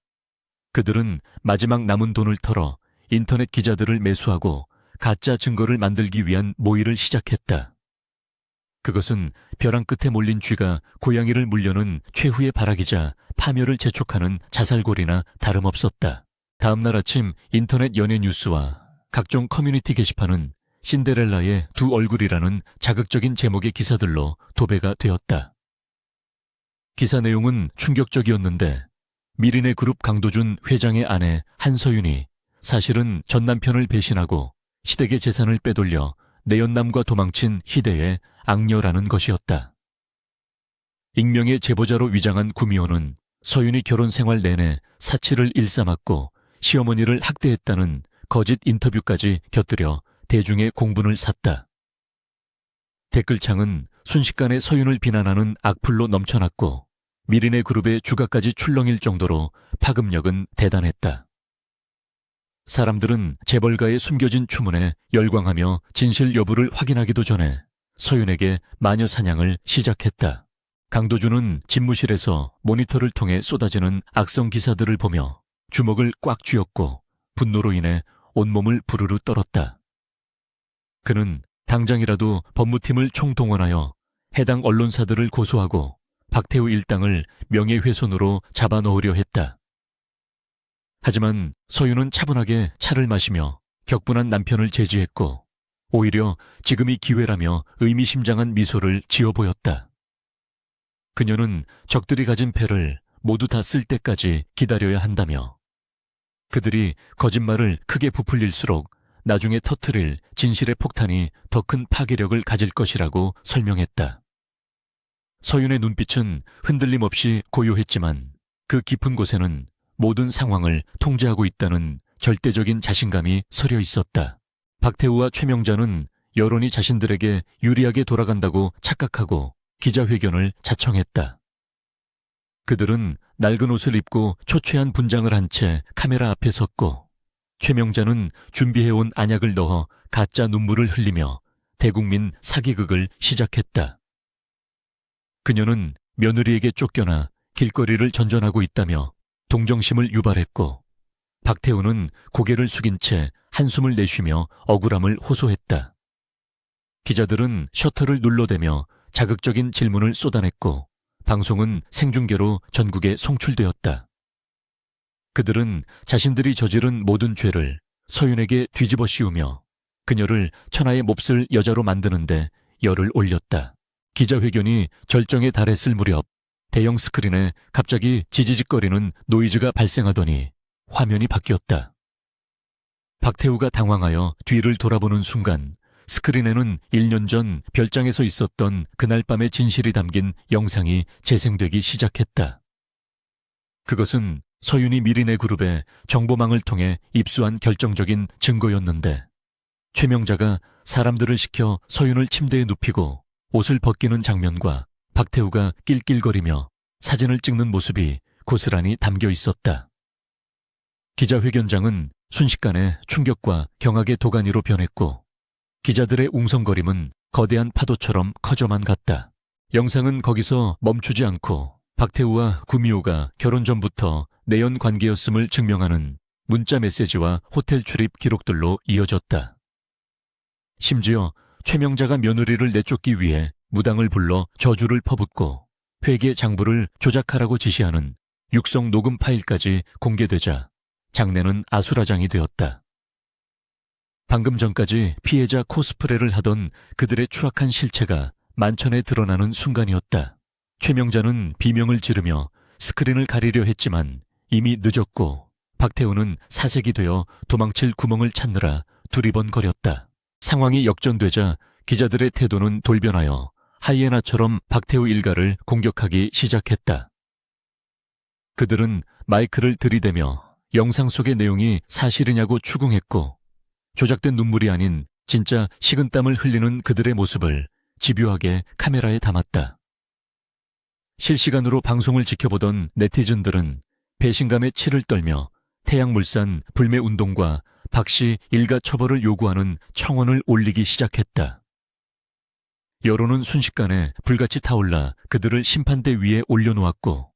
그들은 마지막 남은 돈을 털어 인터넷 기자들을 매수하고 가짜 증거를 만들기 위한 모의를 시작했다. 그것은 벼랑 끝에 몰린 쥐가 고양이를 물려는 최후의 발악이자 파멸을 재촉하는 자살골이나 다름없었다. 다음 날 아침 인터넷 연예 뉴스와 각종 커뮤니티 게시판은 신데렐라의 두 얼굴이라는 자극적인 제목의 기사들로 도배가 되었다. 기사 내용은 충격적이었는데 미리네 그룹 강도준 회장의 아내 한서윤이 사실은 전 남편을 배신하고 시댁의 재산을 빼돌려 내연남과 도망친 희대의 악녀라는 것이었다. 익명의 제보자로 위장한 구미호는 서윤이 결혼 생활 내내 사치를 일삼았고 시어머니를 학대했다는 거짓 인터뷰까지 곁들여 대중의 공분을 샀다. 댓글창은 순식간에 서윤을 비난하는 악플로 넘쳐났고 미리네 그룹의 주가까지 출렁일 정도로 파급력은 대단했다. 사람들은 재벌가의 숨겨진 추문에 열광하며 진실 여부를 확인하기도 전에 서윤에게 마녀 사냥을 시작했다. 강도준은 집무실에서 모니터를 통해 쏟아지는 악성 기사들을 보며 주먹을 꽉 쥐었고 분노로 인해 온몸을 부르르 떨었다. 그는 당장이라도 법무팀을 총동원하여 해당 언론사들을 고소하고 박태우 일당을 명예훼손으로 잡아넣으려 했다. 하지만 서윤은 차분하게 차를 마시며 격분한 남편을 제지했고 오히려 지금이 기회라며 의미심장한 미소를 지어 보였다. 그녀는 적들이 가진 패를 모두 다 쓸 때까지 기다려야 한다며 그들이 거짓말을 크게 부풀릴수록 나중에 터뜨릴 진실의 폭탄이 더 큰 파괴력을 가질 것이라고 설명했다. 서윤의 눈빛은 흔들림 없이 고요했지만 그 깊은 곳에는 모든 상황을 통제하고 있다는 절대적인 자신감이 서려 있었다. 박태우와 최명자는 여론이 자신들에게 유리하게 돌아간다고 착각하고 기자회견을 자청했다. 그들은 낡은 옷을 입고 초췌한 분장을 한 채 카메라 앞에 섰고 최명자는 준비해온 안약을 넣어 가짜 눈물을 흘리며 대국민 사기극을 시작했다. 그녀는 며느리에게 쫓겨나 길거리를 전전하고 있다며 동정심을 유발했고 박태우는 고개를 숙인 채 한숨을 내쉬며 억울함을 호소했다. 기자들은 셔터를 눌러대며 자극적인 질문을 쏟아냈고 방송은 생중계로 전국에 송출되었다. 그들은 자신들이 저지른 모든 죄를 서윤에게 뒤집어 씌우며 그녀를 천하의 몹쓸 여자로 만드는데 열을 올렸다. 기자회견이 절정에 달했을 무렵 대형 스크린에 갑자기 지지직거리는 노이즈가 발생하더니 화면이 바뀌었다. 박태우가 당황하여 뒤를 돌아보는 순간 스크린에는 1년 전 별장에서 있었던 그날 밤의 진실이 담긴 영상이 재생되기 시작했다. 그것은 서윤이 미리네 그룹의 정보망을 통해 입수한 결정적인 증거였는데 최명자가 사람들을 시켜 서윤을 침대에 눕히고 옷을 벗기는 장면과 박태우가 낄낄거리며 사진을 찍는 모습이 고스란히 담겨 있었다. 기자회견장은 순식간에 충격과 경악의 도가니로 변했고 기자들의 웅성거림은 거대한 파도처럼 커져만 갔다. 영상은 거기서 멈추지 않고 박태우와 구미호가 결혼 전부터 내연 관계였음을 증명하는 문자 메시지와 호텔 출입 기록들로 이어졌다. 심지어 최명자가 며느리를 내쫓기 위해 무당을 불러 저주를 퍼붓고 회계 장부를 조작하라고 지시하는 육성 녹음 파일까지 공개되자 장내는 아수라장이 되었다. 방금 전까지 피해자 코스프레를 하던 그들의 추악한 실체가 만천에 드러나는 순간이었다. 최명자는 비명을 지르며 스크린을 가리려 했지만 이미 늦었고 박태우는 사색이 되어 도망칠 구멍을 찾느라 두리번거렸다. 상황이 역전되자 기자들의 태도는 돌변하여 하이에나처럼 박태우 일가를 공격하기 시작했다. 그들은 마이크를 들이대며 영상 속의 내용이 사실이냐고 추궁했고, 조작된 눈물이 아닌 진짜 식은땀을 흘리는 그들의 모습을 집요하게 카메라에 담았다. 실시간으로 방송을 지켜보던 네티즌들은 배신감에 치를 떨며 태양물산 불매운동과 박씨 일가 처벌을 요구하는 청원을 올리기 시작했다. 여론은 순식간에 불같이 타올라 그들을 심판대 위에 올려놓았고,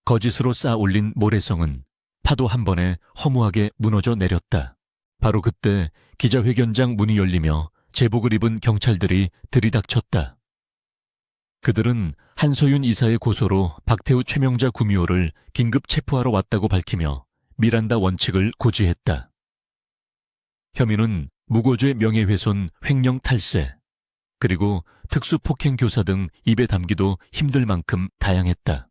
거짓으로 쌓아 올린 모래성은 파도 한 번에 허무하게 무너져 내렸다. 바로 그때 기자회견장 문이 열리며 제복을 입은 경찰들이 들이닥쳤다. 그들은 한소윤 이사의 고소로 박태우 최명자 구미호를 긴급 체포하러 왔다고 밝히며 미란다 원칙을 고지했다. 혐의는 무고죄 명예훼손 횡령 탈세, 그리고 특수폭행교사 등 입에 담기도 힘들 만큼 다양했다.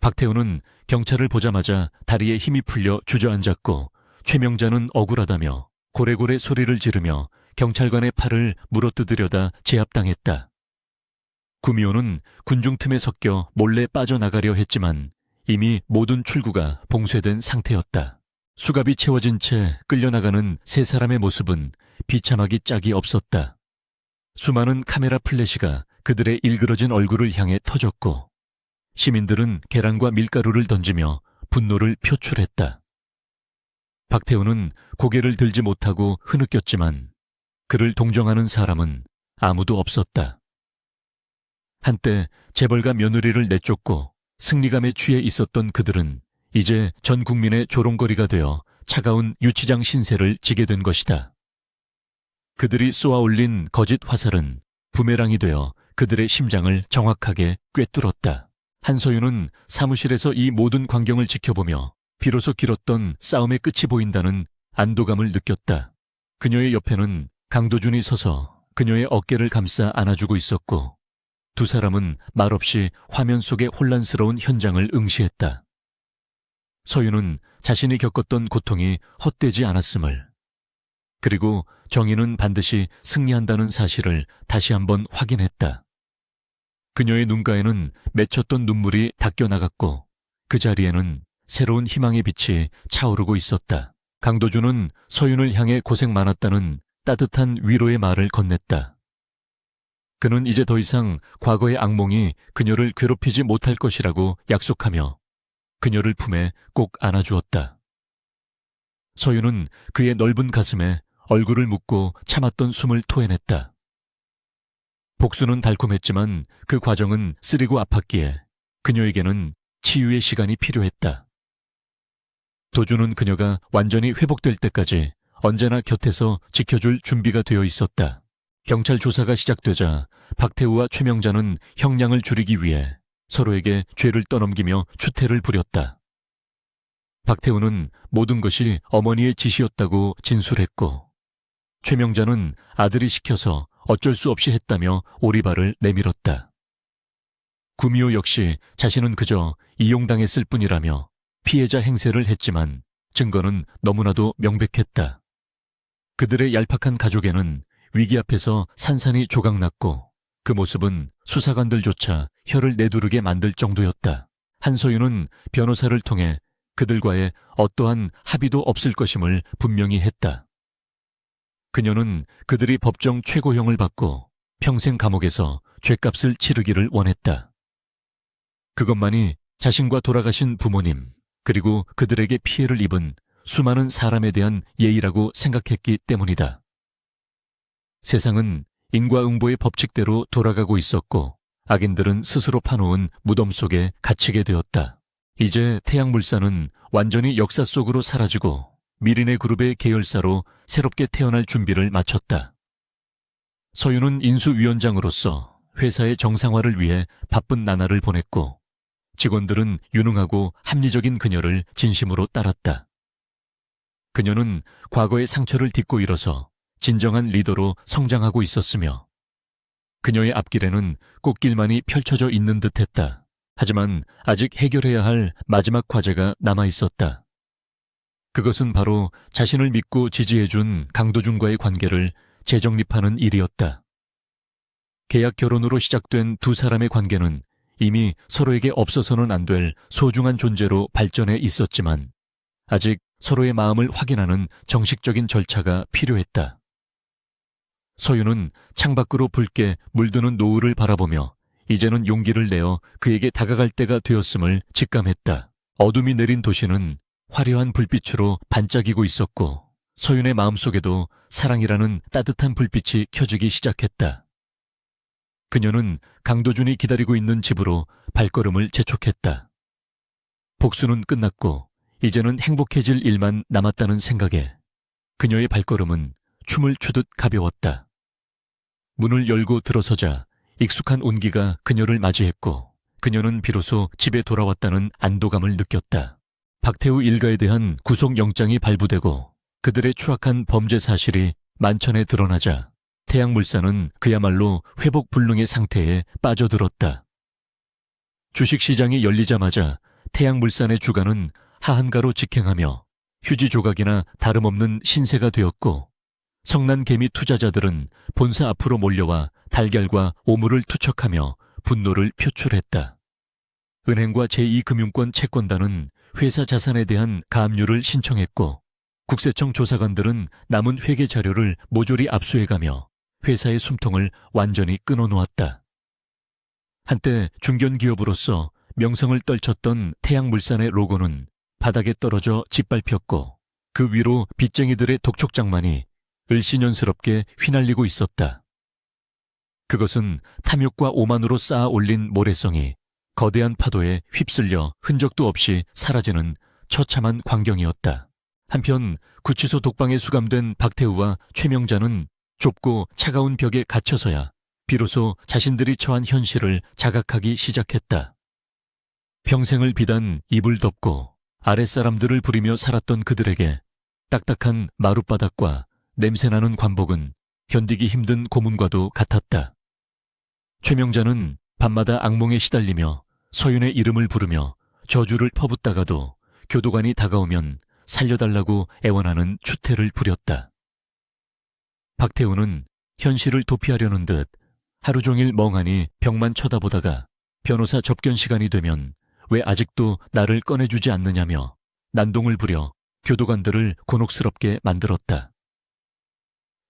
박태우는 경찰을 보자마자 다리에 힘이 풀려 주저앉았고, 최명자는 억울하다며 고래고래 소리를 지르며 경찰관의 팔을 물어뜯으려다 제압당했다. 구미호는 군중 틈에 섞여 몰래 빠져나가려 했지만 이미 모든 출구가 봉쇄된 상태였다. 수갑이 채워진 채 끌려나가는 세 사람의 모습은 비참하기 짝이 없었다. 수많은 카메라 플래시가 그들의 일그러진 얼굴을 향해 터졌고, 시민들은 계란과 밀가루를 던지며 분노를 표출했다. 박태우는 고개를 들지 못하고 흐느꼈지만 그를 동정하는 사람은 아무도 없었다. 한때 재벌가 며느리를 내쫓고 승리감에 취해 있었던 그들은 이제 전 국민의 조롱거리가 되어 차가운 유치장 신세를 지게 된 것이다. 그들이 쏘아올린 거짓 화살은 부메랑이 되어 그들의 심장을 정확하게 꿰뚫었다. 한소윤은 사무실에서 이 모든 광경을 지켜보며 비로소 길었던 싸움의 끝이 보인다는 안도감을 느꼈다. 그녀의 옆에는 강도준이 서서 그녀의 어깨를 감싸 안아주고 있었고, 두 사람은 말없이 화면 속의 혼란스러운 현장을 응시했다. 서윤은 자신이 겪었던 고통이 헛되지 않았음을, 그리고 정의는 반드시 승리한다는 사실을 다시 한번 확인했다. 그녀의 눈가에는 맺혔던 눈물이 닦여나갔고, 그 자리에는 새로운 희망의 빛이 차오르고 있었다. 강도준은 서윤을 향해 고생 많았다는 따뜻한 위로의 말을 건넸다. 그는 이제 더 이상 과거의 악몽이 그녀를 괴롭히지 못할 것이라고 약속하며 그녀를 품에 꼭 안아주었다. 서윤은 그의 넓은 가슴에 얼굴을 묻고 참았던 숨을 토해냈다. 복수는 달콤했지만 그 과정은 쓰리고 아팠기에 그녀에게는 치유의 시간이 필요했다. 도주는 그녀가 완전히 회복될 때까지 언제나 곁에서 지켜줄 준비가 되어 있었다. 경찰 조사가 시작되자 박태우와 최명자는 형량을 줄이기 위해 서로에게 죄를 떠넘기며 추태를 부렸다. 박태우는 모든 것이 어머니의 짓이었다고 진술했고, 최명자는 아들이 시켜서 어쩔 수 없이 했다며 오리발을 내밀었다. 구미호 역시 자신은 그저 이용당했을 뿐이라며 피해자 행세를 했지만 증거는 너무나도 명백했다. 그들의 얄팍한 가족에는 위기 앞에서 산산이 조각났고, 그 모습은 수사관들조차 혀를 내두르게 만들 정도였다. 한소윤은 변호사를 통해 그들과의 어떠한 합의도 없을 것임을 분명히 했다. 그녀는 그들이 법정 최고형을 받고 평생 감옥에서 죗값을 치르기를 원했다. 그것만이 자신과 돌아가신 부모님, 그리고 그들에게 피해를 입은 수많은 사람에 대한 예의라고 생각했기 때문이다. 세상은 인과응보의 법칙대로 돌아가고 있었고, 악인들은 스스로 파놓은 무덤 속에 갇히게 되었다. 이제 태양물산은 완전히 역사 속으로 사라지고 미리네 그룹의 계열사로 새롭게 태어날 준비를 마쳤다. 서윤은 인수위원장으로서 회사의 정상화를 위해 바쁜 나날을 보냈고, 직원들은 유능하고 합리적인 그녀를 진심으로 따랐다. 그녀는 과거의 상처를 딛고 일어서 진정한 리더로 성장하고 있었으며, 그녀의 앞길에는 꽃길만이 펼쳐져 있는 듯했다. 하지만 아직 해결해야 할 마지막 과제가 남아 있었다. 그것은 바로 자신을 믿고 지지해준 강도준과의 관계를 재정립하는 일이었다. 계약 결혼으로 시작된 두 사람의 관계는 이미 서로에게 없어서는 안 될 소중한 존재로 발전해 있었지만 아직 서로의 마음을 확인하는 정식적인 절차가 필요했다. 서윤은 창밖으로 붉게 물드는 노을을 바라보며 이제는 용기를 내어 그에게 다가갈 때가 되었음을 직감했다. 어둠이 내린 도시는 화려한 불빛으로 반짝이고 있었고 서윤의 마음속에도 사랑이라는 따뜻한 불빛이 켜지기 시작했다. 그녀는 강도준이 기다리고 있는 집으로 발걸음을 재촉했다. 복수는 끝났고 이제는 행복해질 일만 남았다는 생각에 그녀의 발걸음은 춤을 추듯 가벼웠다. 문을 열고 들어서자 익숙한 온기가 그녀를 맞이했고 그녀는 비로소 집에 돌아왔다는 안도감을 느꼈다. 박태우 일가에 대한 구속영장이 발부되고 그들의 추악한 범죄 사실이 만천에 드러나자 태양물산은 그야말로 회복 불능의 상태에 빠져들었다. 주식시장이 열리자마자 태양물산의 주가는 하한가로 직행하며 휴지 조각이나 다름없는 신세가 되었고 성난 개미 투자자들은 본사 앞으로 몰려와 달걀과 오물을 투척하며 분노를 표출했다. 은행과 제2금융권 채권단은 회사 자산에 대한 가압류를 신청했고 국세청 조사관들은 남은 회계 자료를 모조리 압수해가며 회사의 숨통을 완전히 끊어놓았다. 한때 중견기업으로서 명성을 떨쳤던 태양물산의 로고는 바닥에 떨어져 짓밟혔고 그 위로 빚쟁이들의 독촉장만이 을씨년스럽게 휘날리고 있었다. 그것은 탐욕과 오만으로 쌓아 올린 모래성이 거대한 파도에 휩쓸려 흔적도 없이 사라지는 처참한 광경이었다. 한편 구치소 독방에 수감된 박태우와 최명자는 좁고 차가운 벽에 갇혀서야 비로소 자신들이 처한 현실을 자각하기 시작했다. 평생을 비단 이불 덮고 아랫사람들을 부리며 살았던 그들에게 딱딱한 마룻바닥과 냄새나는 관복은 견디기 힘든 고문과도 같았다. 최명자는 밤마다 악몽에 시달리며 서윤의 이름을 부르며 저주를 퍼붓다가도 교도관이 다가오면 살려달라고 애원하는 추태를 부렸다. 박태우는 현실을 도피하려는 듯 하루 종일 멍하니 벽만 쳐다보다가 변호사 접견 시간이 되면 왜 아직도 나를 꺼내주지 않느냐며 난동을 부려 교도관들을 곤혹스럽게 만들었다.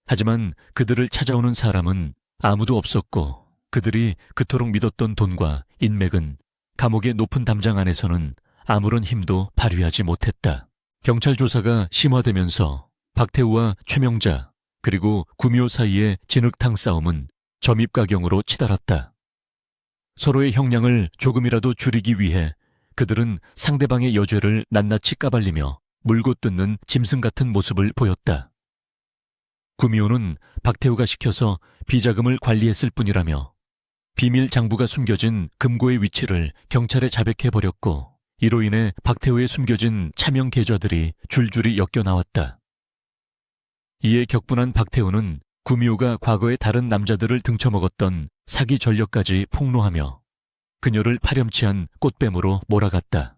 하지만 그들을 찾아오는 사람은 아무도 없었고 그들이 그토록 믿었던 돈과 인맥은 감옥의 높은 담장 안에서는 아무런 힘도 발휘하지 못했다. 경찰 조사가 심화되면서 박태우와 최명자 그리고 구미호 사이의 진흙탕 싸움은 점입가경으로 치달았다. 서로의 형량을 조금이라도 줄이기 위해 그들은 상대방의 여죄를 낱낱이 까발리며 물고 뜯는 짐승 같은 모습을 보였다. 구미호는 박태우가 시켜서 비자금을 관리했을 뿐이라며 비밀 장부가 숨겨진 금고의 위치를 경찰에 자백해버렸고 이로 인해 박태우의 숨겨진 차명 계좌들이 줄줄이 엮여나왔다. 이에 격분한 박태우는 구미호가 과거에 다른 남자들을 등쳐먹었던 사기 전력까지 폭로하며 그녀를 파렴치한 꽃뱀으로 몰아갔다.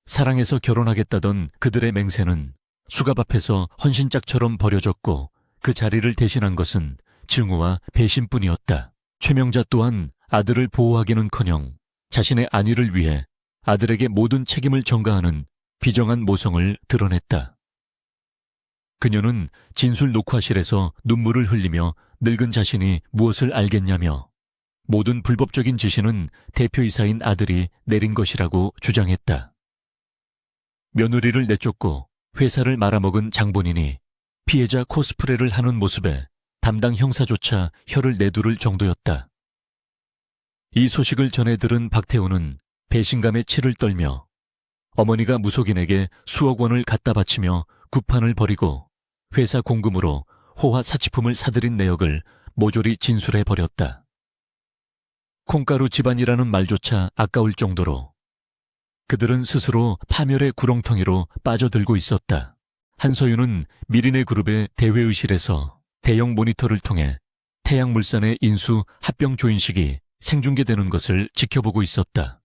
사랑해서 결혼하겠다던 그들의 맹세는 수갑 앞에서 헌신짝처럼 버려졌고 그 자리를 대신한 것은 증오와 배신뿐이었다. 최명자 또한 아들을 보호하기는커녕 자신의 안위를 위해 아들에게 모든 책임을 전가하는 비정한 모성을 드러냈다. 그녀는 진술 녹화실에서 눈물을 흘리며 늙은 자신이 무엇을 알겠냐며 모든 불법적인 지시는 대표이사인 아들이 내린 것이라고 주장했다. 며느리를 내쫓고 회사를 말아먹은 장본인이 피해자 코스프레를 하는 모습에 담당 형사조차 혀를 내두를 정도였다. 이 소식을 전해 들은 박태우는 배신감에 치를 떨며 어머니가 무속인에게 수억 원을 갖다 바치며 구판을 벌이고 회사 공금으로 호화 사치품을 사들인 내역을 모조리 진술해버렸다. 콩가루 집안이라는 말조차 아까울 정도로 그들은 스스로 파멸의 구렁텅이로 빠져들고 있었다. 한서윤은 미리네 그룹의 대회의실에서 대형 모니터를 통해 태양물산의 인수 합병 조인식이 생중계되는 것을 지켜보고 있었다.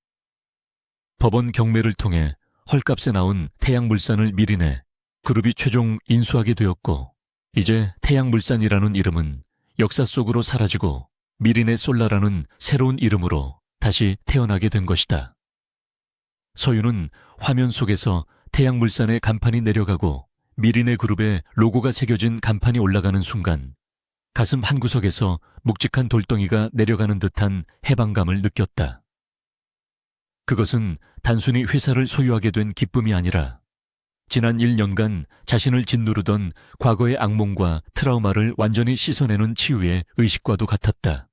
법원 경매를 통해 헐값에 나온 태양물산을 미리내 그룹이 최종 인수하게 되었고, 이제 태양물산이라는 이름은 역사 속으로 사라지고 미리네 솔라라는 새로운 이름으로 다시 태어나게 된 것이다. 서윤은 화면 속에서 태양물산의 간판이 내려가고 미리네 그룹의 로고가 새겨진 간판이 올라가는 순간 가슴 한구석에서 묵직한 돌덩이가 내려가는 듯한 해방감을 느꼈다. 그것은 단순히 회사를 소유하게 된 기쁨이 아니라 지난 1년간 자신을 짓누르던 과거의 악몽과 트라우마를 완전히 씻어내는 치유의 의식과도 같았다.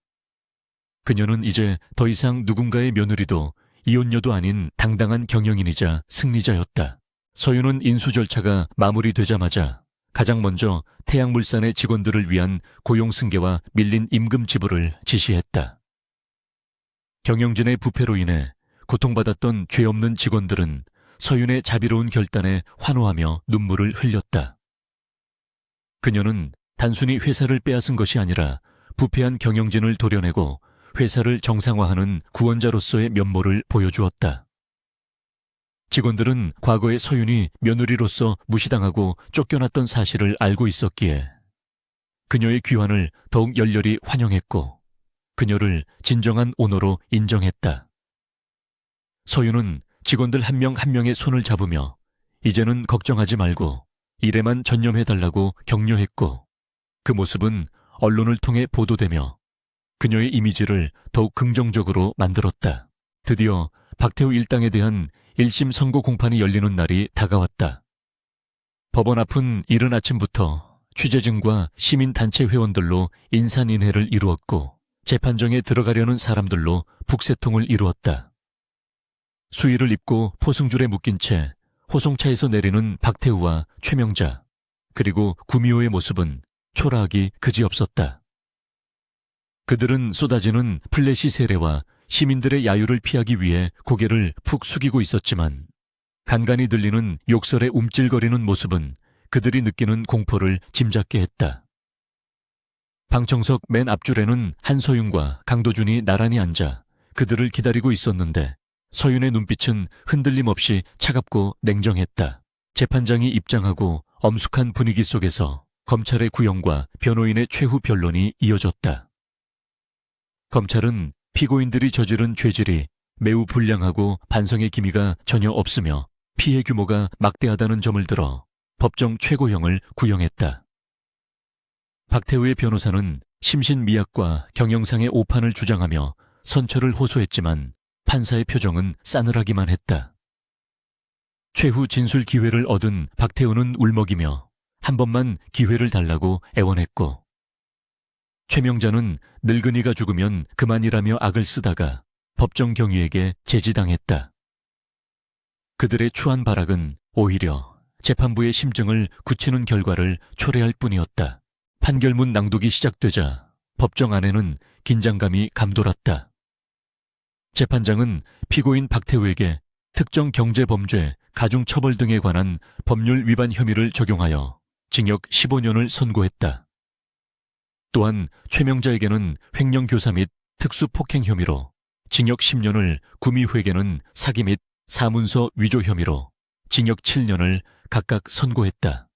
그녀는 이제 더 이상 누군가의 며느리도 이혼녀도 아닌 당당한 경영인이자 승리자였다. 서윤은 인수 절차가 마무리되자마자 가장 먼저 태양물산의 직원들을 위한 고용 승계와 밀린 임금 지불을 지시했다. 경영진의 부패로 인해 고통받았던 죄 없는 직원들은 서윤의 자비로운 결단에 환호하며 눈물을 흘렸다. 그녀는 단순히 회사를 빼앗은 것이 아니라 부패한 경영진을 도려내고 회사를 정상화하는 구원자로서의 면모를 보여주었다. 직원들은 과거의 서윤이 며느리로서 무시당하고 쫓겨났던 사실을 알고 있었기에 그녀의 귀환을 더욱 열렬히 환영했고 그녀를 진정한 오너로 인정했다. 서윤은 직원들 한 명 한 명의 손을 잡으며 이제는 걱정하지 말고 일에만 전념해달라고 격려했고 그 모습은 언론을 통해 보도되며 그녀의 이미지를 더욱 긍정적으로 만들었다. 드디어 박태우 일당에 대한 1심 선고 공판이 열리는 날이 다가왔다. 법원 앞은 이른 아침부터 취재진과 시민단체 회원들로 인산인해를 이루었고 재판정에 들어가려는 사람들로 북새통을 이루었다. 수의를 입고 포승줄에 묶인 채 호송차에서 내리는 박태우와 최명자 그리고 구미호의 모습은 초라하기 그지없었다. 그들은 쏟아지는 플래시 세례와 시민들의 야유를 피하기 위해 고개를 푹 숙이고 있었지만 간간히 들리는 욕설의 움찔거리는 모습은 그들이 느끼는 공포를 짐작게 했다. 방청석 맨 앞줄에는 한서윤과 강도준이 나란히 앉아 그들을 기다리고 있었는데 서윤의 눈빛은 흔들림 없이 차갑고 냉정했다. 재판장이 입장하고 엄숙한 분위기 속에서 검찰의 구형과 변호인의 최후 변론이 이어졌다. 검찰은 피고인들이 저지른 죄질이 매우 불량하고 반성의 기미가 전혀 없으며 피해 규모가 막대하다는 점을 들어 법정 최고형을 구형했다. 박태우의 변호사는 심신미약과 경영상의 오판을 주장하며 선처를 호소했지만 판사의 표정은 싸늘하기만 했다. 최후 진술 기회를 얻은 박태우는 울먹이며 한 번만 기회를 달라고 애원했고 최명자는 늙은이가 죽으면 그만이라며 악을 쓰다가 법정 경위에게 제지당했다. 그들의 추한 발악은 오히려 재판부의 심증을 굳히는 결과를 초래할 뿐이었다. 판결문 낭독이 시작되자 법정 안에는 긴장감이 감돌았다. 재판장은 피고인 박태우에게 특정 경제범죄, 가중처벌 등에 관한 법률 위반 혐의를 적용하여 징역 15년을 선고했다. 또한 최명자에게는 횡령교사 및 특수폭행 혐의로 징역 10년을, 구미회계는 사기 및 사문서 위조 혐의로 징역 7년을 각각 선고했다.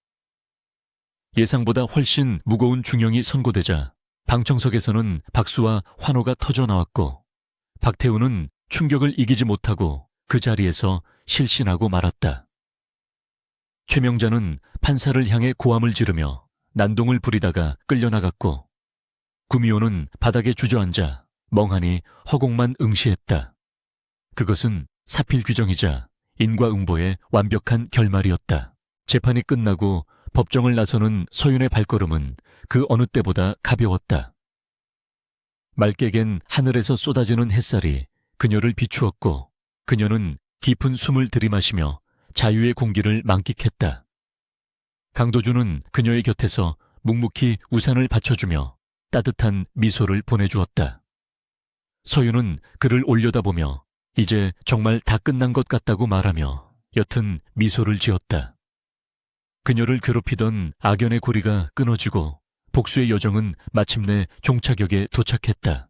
예상보다 훨씬 무거운 중형이 선고되자 방청석에서는 박수와 환호가 터져나왔고 박태우는 충격을 이기지 못하고 그 자리에서 실신하고 말았다. 최명자는 판사를 향해 고함을 지르며 난동을 부리다가 끌려나갔고 구미호는 바닥에 주저앉아 멍하니 허공만 응시했다. 그것은 사필 규정이자 인과응보의 완벽한 결말이었다. 재판이 끝나고 법정을 나서는 서윤의 발걸음은 그 어느 때보다 가벼웠다. 맑게 갠 하늘에서 쏟아지는 햇살이 그녀를 비추었고 그녀는 깊은 숨을 들이마시며 자유의 공기를 만끽했다. 강도준은 그녀의 곁에서 묵묵히 우산을 받쳐주며 따뜻한 미소를 보내주었다. 서윤은 그를 올려다보며 이제 정말 다 끝난 것 같다고 말하며 옅은 미소를 지었다. 그녀를 괴롭히던 악연의 고리가 끊어지고 복수의 여정은 마침내 종착역에 도착했다.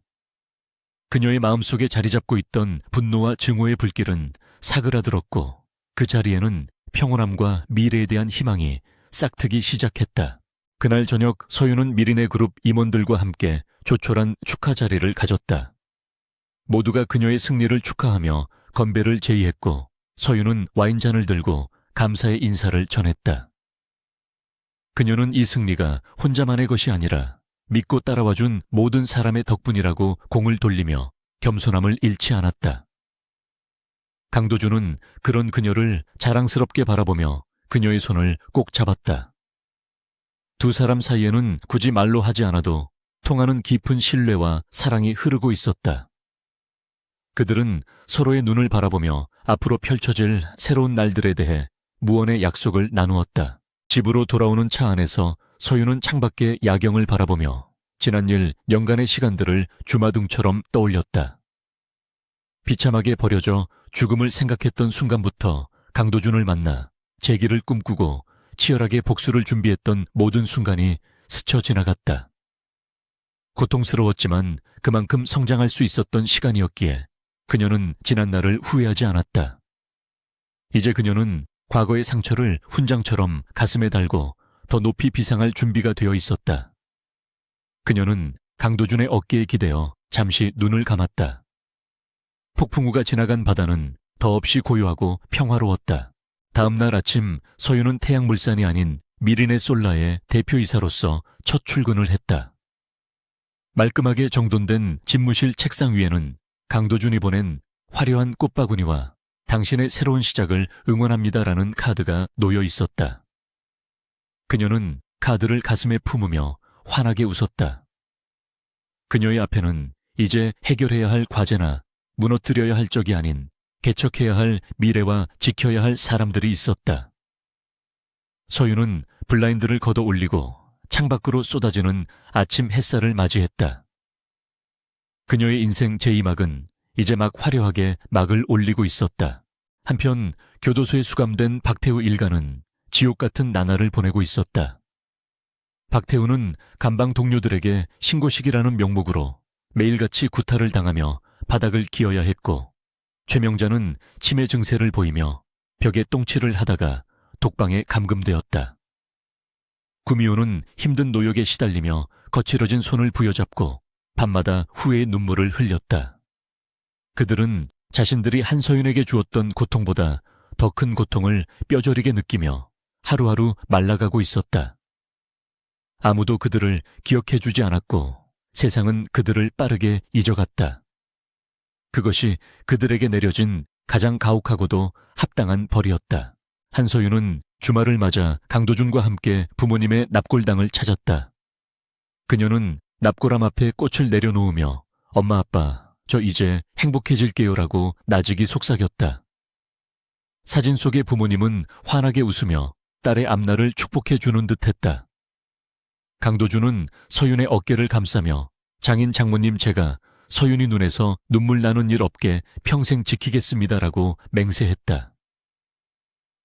그녀의 마음속에 자리 잡고 있던 분노와 증오의 불길은 사그라들었고 그 자리에는 평온함과 미래에 대한 희망이 싹트기 시작했다. 그날 저녁 서윤은 미리네 그룹 임원들과 함께 조촐한 축하 자리를 가졌다. 모두가 그녀의 승리를 축하하며 건배를 제의했고 서윤은 와인잔을 들고 감사의 인사를 전했다. 그녀는 이 승리가 혼자만의 것이 아니라 믿고 따라와준 모든 사람의 덕분이라고 공을 돌리며 겸손함을 잃지 않았다. 강도준은 그런 그녀를 자랑스럽게 바라보며 그녀의 손을 꼭 잡았다. 두 사람 사이에는 굳이 말로 하지 않아도 통하는 깊은 신뢰와 사랑이 흐르고 있었다. 그들은 서로의 눈을 바라보며 앞으로 펼쳐질 새로운 날들에 대해 무언의 약속을 나누었다. 집으로 돌아오는 차 안에서 서윤은 창밖의 야경을 바라보며 지난 일 연간의 시간들을 주마등처럼 떠올렸다. 비참하게 버려져 죽음을 생각했던 순간부터 강도준을 만나 재기를 꿈꾸고 치열하게 복수를 준비했던 모든 순간이 스쳐 지나갔다. 고통스러웠지만 그만큼 성장할 수 있었던 시간이었기에 그녀는 지난 날을 후회하지 않았다. 이제 그녀는 과거의 상처를 훈장처럼 가슴에 달고 더 높이 비상할 준비가 되어 있었다. 그녀는 강도준의 어깨에 기대어 잠시 눈을 감았다. 폭풍우가 지나간 바다는 더없이 고요하고 평화로웠다. 다음 날 아침 서윤은 태양물산이 아닌 미리네 솔라의 대표이사로서 첫 출근을 했다. 말끔하게 정돈된 집무실 책상 위에는 강도준이 보낸 화려한 꽃바구니와 당신의 새로운 시작을 응원합니다라는 카드가 놓여 있었다. 그녀는 카드를 가슴에 품으며 환하게 웃었다. 그녀의 앞에는 이제 해결해야 할 과제나 무너뜨려야 할 적이 아닌 개척해야 할 미래와 지켜야 할 사람들이 있었다. 서윤은 블라인드를 걷어 올리고 창밖으로 쏟아지는 아침 햇살을 맞이했다. 그녀의 인생 제2막은 이제 막 화려하게 막을 올리고 있었다. 한편 교도소에 수감된 박태우 일가는 지옥 같은 나날을 보내고 있었다. 박태우는 감방 동료들에게 신고식이라는 명목으로 매일같이 구타를 당하며 바닥을 기어야 했고 최명자는 치매 증세를 보이며 벽에 똥칠을 하다가 독방에 감금되었다. 구미호는 힘든 노역에 시달리며 거칠어진 손을 부여잡고 밤마다 후회의 눈물을 흘렸다. 그들은 자신들이 한서윤에게 주었던 고통보다 더 큰 고통을 뼈저리게 느끼며 하루하루 말라가고 있었다. 아무도 그들을 기억해주지 않았고 세상은 그들을 빠르게 잊어갔다. 그것이 그들에게 내려진 가장 가혹하고도 합당한 벌이었다. 한서윤은 주말을 맞아 강도준과 함께 부모님의 납골당을 찾았다. 그녀는 납골함 앞에 꽃을 내려놓으며 엄마 아빠 저 이제 행복해질게요라고 나직이 속삭였다. 사진 속의 부모님은 환하게 웃으며 딸의 앞날을 축복해주는 듯했다. 강도준은 서윤의 어깨를 감싸며 장인 장모님 제가 서윤이 눈에서 눈물 나는 일 없게 평생 지키겠습니다라고 맹세했다.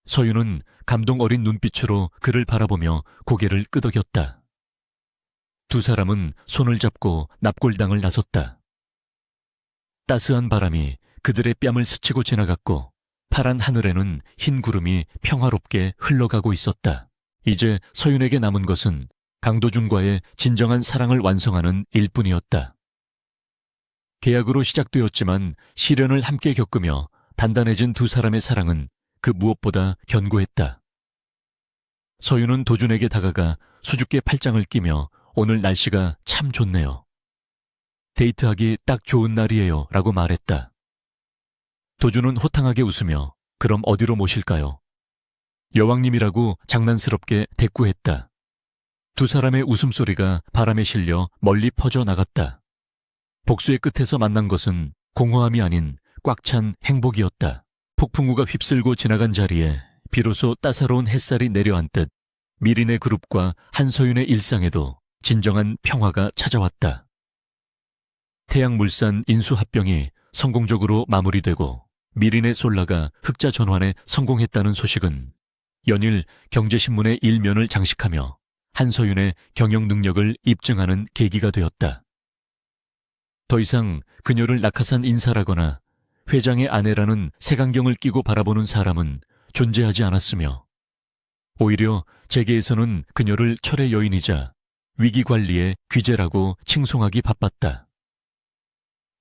서윤은 감동 어린 눈빛으로 그를 바라보며 고개를 끄덕였다. 두 사람은 손을 잡고 납골당을 나섰다. 따스한 바람이 그들의 뺨을 스치고 지나갔고 파란 하늘에는 흰 구름이 평화롭게 흘러가고 있었다. 이제 서윤에게 남은 것은 강도준과의 진정한 사랑을 완성하는 일뿐이었다. 계약으로 시작되었지만 시련을 함께 겪으며 단단해진 두 사람의 사랑은 그 무엇보다 견고했다. 서윤은 도준에게 다가가 수줍게 팔짱을 끼며 오늘 날씨가 참 좋네요. 데이트하기 딱 좋은 날이에요 라고 말했다. 도준은 호탕하게 웃으며 그럼 어디로 모실까요? 여왕님이라고 장난스럽게 대꾸했다. 두 사람의 웃음소리가 바람에 실려 멀리 퍼져 나갔다. 복수의 끝에서 만난 것은 공허함이 아닌 꽉 찬 행복이었다. 폭풍우가 휩쓸고 지나간 자리에 비로소 따사로운 햇살이 내려앉듯 미리네 그룹과 한서윤의 일상에도 진정한 평화가 찾아왔다. 태양물산 인수합병이 성공적으로 마무리되고 미리네 솔라가 흑자 전환에 성공했다는 소식은 연일 경제신문의 일면을 장식하며 한서윤의 경영 능력을 입증하는 계기가 되었다. 더 이상 그녀를 낙하산 인사라거나 회장의 아내라는 색안경을 끼고 바라보는 사람은 존재하지 않았으며 오히려 재계에서는 그녀를 철의 여인이자 위기관리의 귀재라고 칭송하기 바빴다.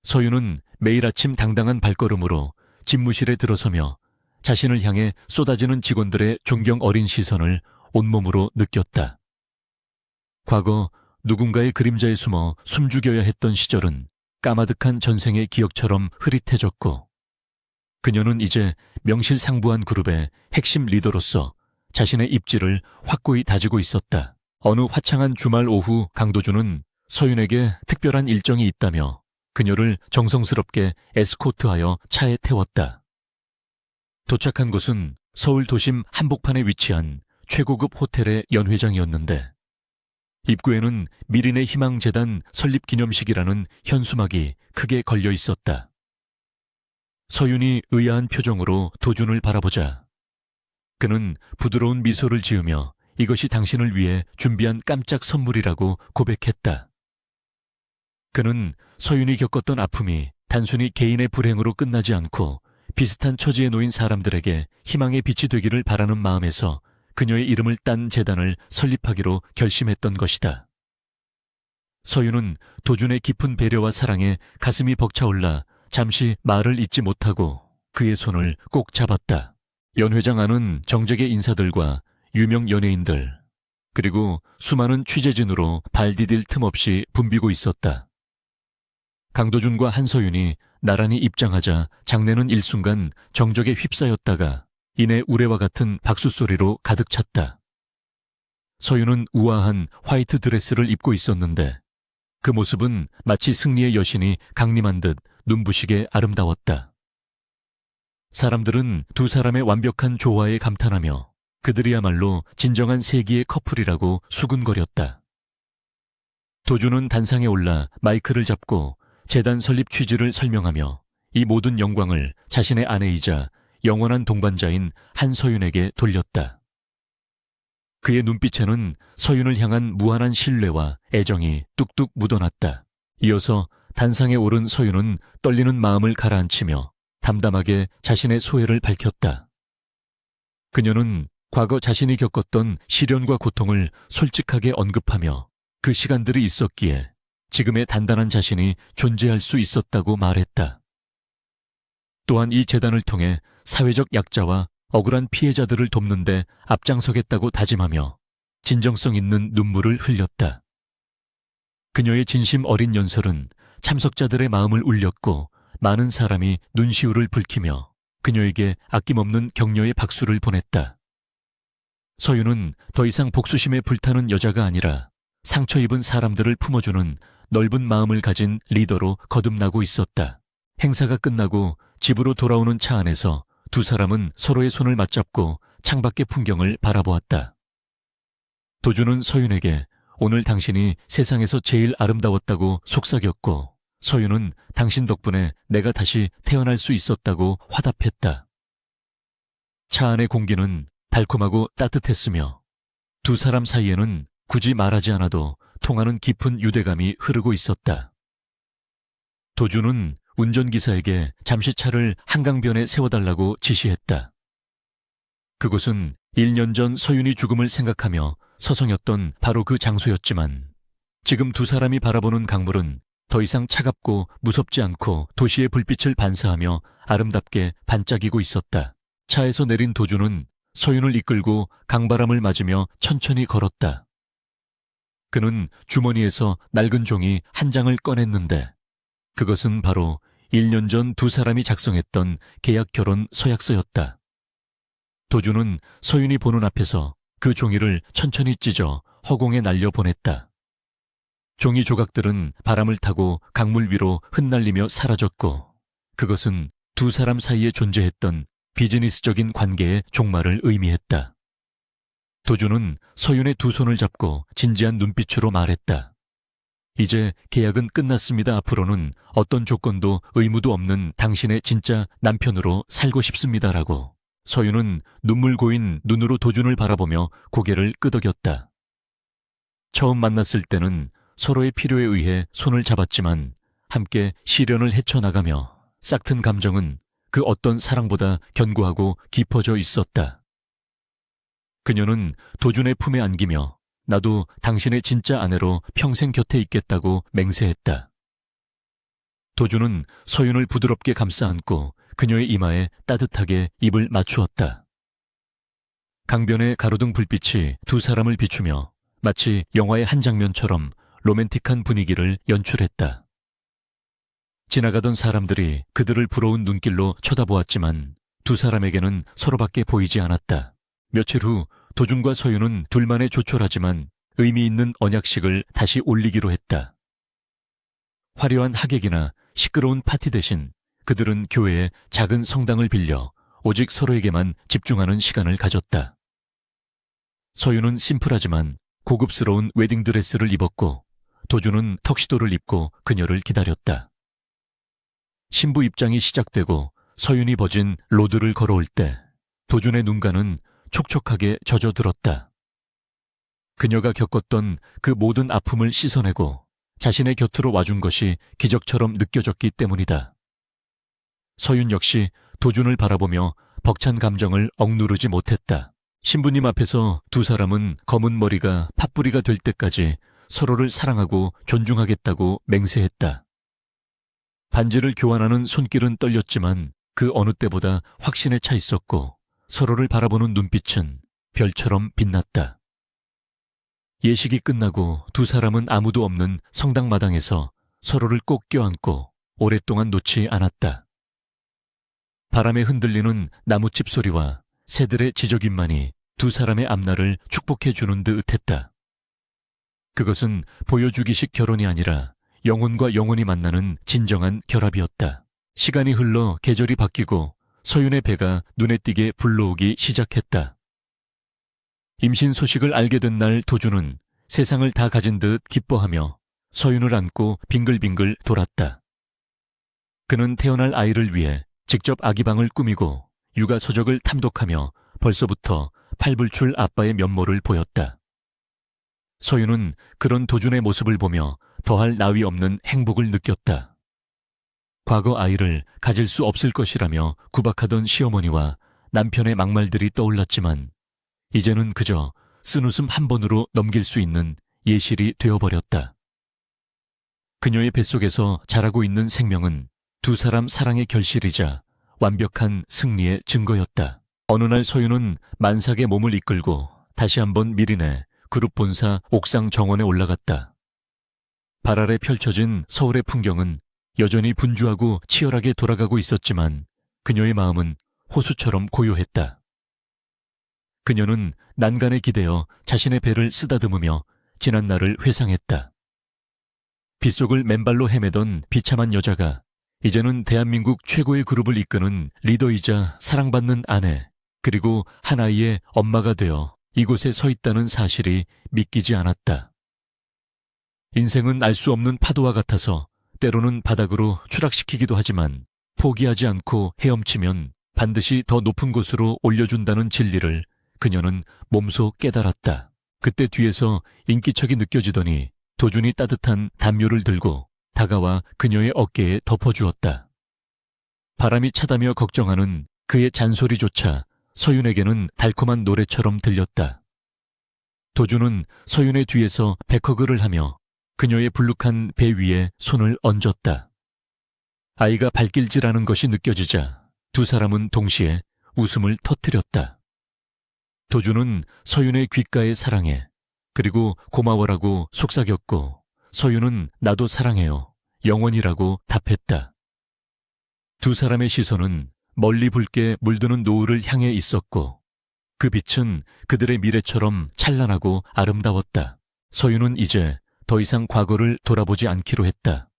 서윤은 매일 아침 당당한 발걸음으로 집무실에 들어서며 자신을 향해 쏟아지는 직원들의 존경 어린 시선을 온몸으로 느꼈다. 과거 누군가의 그림자에 숨어 숨죽여야 했던 시절은 까마득한 전생의 기억처럼 흐릿해졌고 그녀는 이제 명실상부한 그룹의 핵심 리더로서 자신의 입지를 확고히 다지고 있었다. 어느 화창한 주말 오후 강도준은 서윤에게 특별한 일정이 있다며 그녀를 정성스럽게 에스코트하여 차에 태웠다. 도착한 곳은 서울 도심 한복판에 위치한 최고급 호텔의 연회장이었는데 입구에는 미린의 희망재단 설립기념식이라는 현수막이 크게 걸려 있었다. 서윤이 의아한 표정으로 도준을 바라보자 그는 부드러운 미소를 지으며 이것이 당신을 위해 준비한 깜짝 선물이라고 고백했다. 그는 서윤이 겪었던 아픔이 단순히 개인의 불행으로 끝나지 않고 비슷한 처지에 놓인 사람들에게 희망의 빛이 되기를 바라는 마음에서 그녀의 이름을 딴 재단을 설립하기로 결심했던 것이다. 서윤은 도준의 깊은 배려와 사랑에 가슴이 벅차올라 잠시 말을 잇지 못하고 그의 손을 꼭 잡았다. 연회장 안은 정재계 인사들과 유명 연예인들 그리고 수많은 취재진으로 발 디딜 틈 없이 붐비고 있었다. 강도준과 한서윤이 나란히 입장하자 장내는 일순간 정적에 휩싸였다가 이내 우레와 같은 박수 소리로 가득 찼다. 서윤은 우아한 화이트 드레스를 입고 있었는데 그 모습은 마치 승리의 여신이 강림한 듯 눈부시게 아름다웠다. 사람들은 두 사람의 완벽한 조화에 감탄하며 그들이야말로 진정한 세기의 커플이라고 수군거렸다. 도준은 단상에 올라 마이크를 잡고 재단 설립 취지를 설명하며 이 모든 영광을 자신의 아내이자 영원한 동반자인 한서윤에게 돌렸다. 그의 눈빛에는 서윤을 향한 무한한 신뢰와 애정이 뚝뚝 묻어났다. 이어서 단상에 오른 서윤은 떨리는 마음을 가라앉히며 담담하게 자신의 소회를 밝혔다. 그녀는 과거 자신이 겪었던 시련과 고통을 솔직하게 언급하며 그 시간들이 있었기에 지금의 단단한 자신이 존재할 수 있었다고 말했다. 또한 이 재단을 통해 사회적 약자와 억울한 피해자들을 돕는 데 앞장서겠다고 다짐하며 진정성 있는 눈물을 흘렸다. 그녀의 진심 어린 연설은 참석자들의 마음을 울렸고 많은 사람이 눈시울을 붉히며 그녀에게 아낌없는 격려의 박수를 보냈다. 서윤은 더 이상 복수심에 불타는 여자가 아니라 상처 입은 사람들을 품어주는 넓은 마음을 가진 리더로 거듭나고 있었다. 행사가 끝나고 집으로 돌아오는 차 안에서 두 사람은 서로의 손을 맞잡고 창밖의 풍경을 바라보았다. 도준은 서윤에게 오늘 당신이 세상에서 제일 아름다웠다고 속삭였고 서윤은 당신 덕분에 내가 다시 태어날 수 있었다고 화답했다. 차 안의 공기는 달콤하고 따뜻했으며 두 사람 사이에는 굳이 말하지 않아도 통하는 깊은 유대감이 흐르고 있었다. 도준은 운전기사에게 잠시 차를 한강변에 세워달라고 지시했다. 그곳은 1년 전 서윤이 죽음을 생각하며 서성였던 바로 그 장소였지만 지금 두 사람이 바라보는 강물은 더 이상 차갑고 무섭지 않고 도시의 불빛을 반사하며 아름답게 반짝이고 있었다. 차에서 내린 도준은 서윤을 이끌고 강바람을 맞으며 천천히 걸었다. 그는 주머니에서 낡은 종이 한 장을 꺼냈는데 그것은 바로 1년 전 두 사람이 작성했던 계약 결혼 서약서였다. 도준은 서윤이 보는 앞에서 그 종이를 천천히 찢어 허공에 날려보냈다. 종이 조각들은 바람을 타고 강물 위로 흩날리며 사라졌고 그것은 두 사람 사이에 존재했던 비즈니스적인 관계의 종말을 의미했다. 도준은 서윤의 두 손을 잡고 진지한 눈빛으로 말했다. 이제 계약은 끝났습니다. 앞으로는 어떤 조건도 의무도 없는 당신의 진짜 남편으로 살고 싶습니다라고. 서윤은 눈물 고인 눈으로 도준을 바라보며 고개를 끄덕였다. 처음 만났을 때는 서로의 필요에 의해 손을 잡았지만 함께 시련을 헤쳐나가며 싹튼 감정은 그 어떤 사랑보다 견고하고 깊어져 있었다. 그녀는 도준의 품에 안기며 나도 당신의 진짜 아내로 평생 곁에 있겠다고 맹세했다. 도준은 서윤을 부드럽게 감싸 안고 그녀의 이마에 따뜻하게 입을 맞추었다. 강변의 가로등 불빛이 두 사람을 비추며 마치 영화의 한 장면처럼 로맨틱한 분위기를 연출했다. 지나가던 사람들이 그들을 부러운 눈길로 쳐다보았지만 두 사람에게는 서로밖에 보이지 않았다. 며칠 후 도준과 서윤은 둘만의 조촐하지만 의미 있는 언약식을 다시 올리기로 했다. 화려한 하객이나 시끄러운 파티 대신 그들은 교회의 작은 성당을 빌려 오직 서로에게만 집중하는 시간을 가졌다. 서윤은 심플하지만 고급스러운 웨딩드레스를 입었고 도준은 턱시도를 입고 그녀를 기다렸다. 신부 입장이 시작되고 서윤이 벗은 로드를 걸어올 때 도준의 눈가는 촉촉하게 젖어들었다. 그녀가 겪었던 그 모든 아픔을 씻어내고 자신의 곁으로 와준 것이 기적처럼 느껴졌기 때문이다. 서윤 역시 도준을 바라보며 벅찬 감정을 억누르지 못했다. 신부님 앞에서 두 사람은 검은 머리가 팥뿌리가 될 때까지 서로를 사랑하고 존중하겠다고 맹세했다. 반지를 교환하는 손길은 떨렸지만 그 어느 때보다 확신에 차 있었고 서로를 바라보는 눈빛은 별처럼 빛났다. 예식이 끝나고 두 사람은 아무도 없는 성당 마당에서 서로를 꼭 껴안고 오랫동안 놓지 않았다. 바람에 흔들리는 나뭇집 소리와 새들의 지저귀만이 두 사람의 앞날을 축복해주는 듯했다. 그것은 보여주기식 결혼이 아니라 영혼과 영혼이 만나는 진정한 결합이었다. 시간이 흘러 계절이 바뀌고 서윤의 배가 눈에 띄게 불러오기 시작했다. 임신 소식을 알게 된 날 도준은 세상을 다 가진 듯 기뻐하며 서윤을 안고 빙글빙글 돌았다. 그는 태어날 아이를 위해 직접 아기방을 꾸미고 육아 서적을 탐독하며 벌써부터 팔불출 아빠의 면모를 보였다. 서윤은 그런 도준의 모습을 보며 더할 나위 없는 행복을 느꼈다. 과거 아이를 가질 수 없을 것이라며 구박하던 시어머니와 남편의 막말들이 떠올랐지만 이제는 그저 쓴웃음 한 번으로 넘길 수 있는 예실이 되어버렸다. 그녀의 뱃속에서 자라고 있는 생명은 두 사람 사랑의 결실이자 완벽한 승리의 증거였다. 어느 날 서윤은 만삭의 몸을 이끌고 다시 한번 미린의 그룹 본사 옥상 정원에 올라갔다. 발 아래 펼쳐진 서울의 풍경은 여전히 분주하고 치열하게 돌아가고 있었지만 그녀의 마음은 호수처럼 고요했다. 그녀는 난간에 기대어 자신의 배를 쓰다듬으며 지난 날을 회상했다. 빗속을 맨발로 헤매던 비참한 여자가 이제는 대한민국 최고의 그룹을 이끄는 리더이자 사랑받는 아내, 그리고 한 아이의 엄마가 되어 이곳에 서 있다는 사실이 믿기지 않았다. 인생은 알 수 없는 파도와 같아서 때로는 바닥으로 추락시키기도 하지만 포기하지 않고 헤엄치면 반드시 더 높은 곳으로 올려준다는 진리를 그녀는 몸소 깨달았다. 그때 뒤에서 인기척이 느껴지더니 도준이 따뜻한 담요를 들고 다가와 그녀의 어깨에 덮어주었다. 바람이 차다며 걱정하는 그의 잔소리조차 서윤에게는 달콤한 노래처럼 들렸다. 도준은 서윤의 뒤에서 백허그를 하며 그녀의 불룩한 배 위에 손을 얹었다. 아이가 발길질하는 것이 느껴지자 두 사람은 동시에 웃음을 터뜨렸다. 도준은 서윤의 귓가에 사랑해, 그리고 고마워라고 속삭였고 서윤은 나도 사랑해요, 영원이라고 답했다. 두 사람의 시선은 멀리 붉게 물드는 노을을 향해 있었고 그 빛은 그들의 미래처럼 찬란하고 아름다웠다. 서윤은 이제 더 이상 과거를 돌아보지 않기로 했다.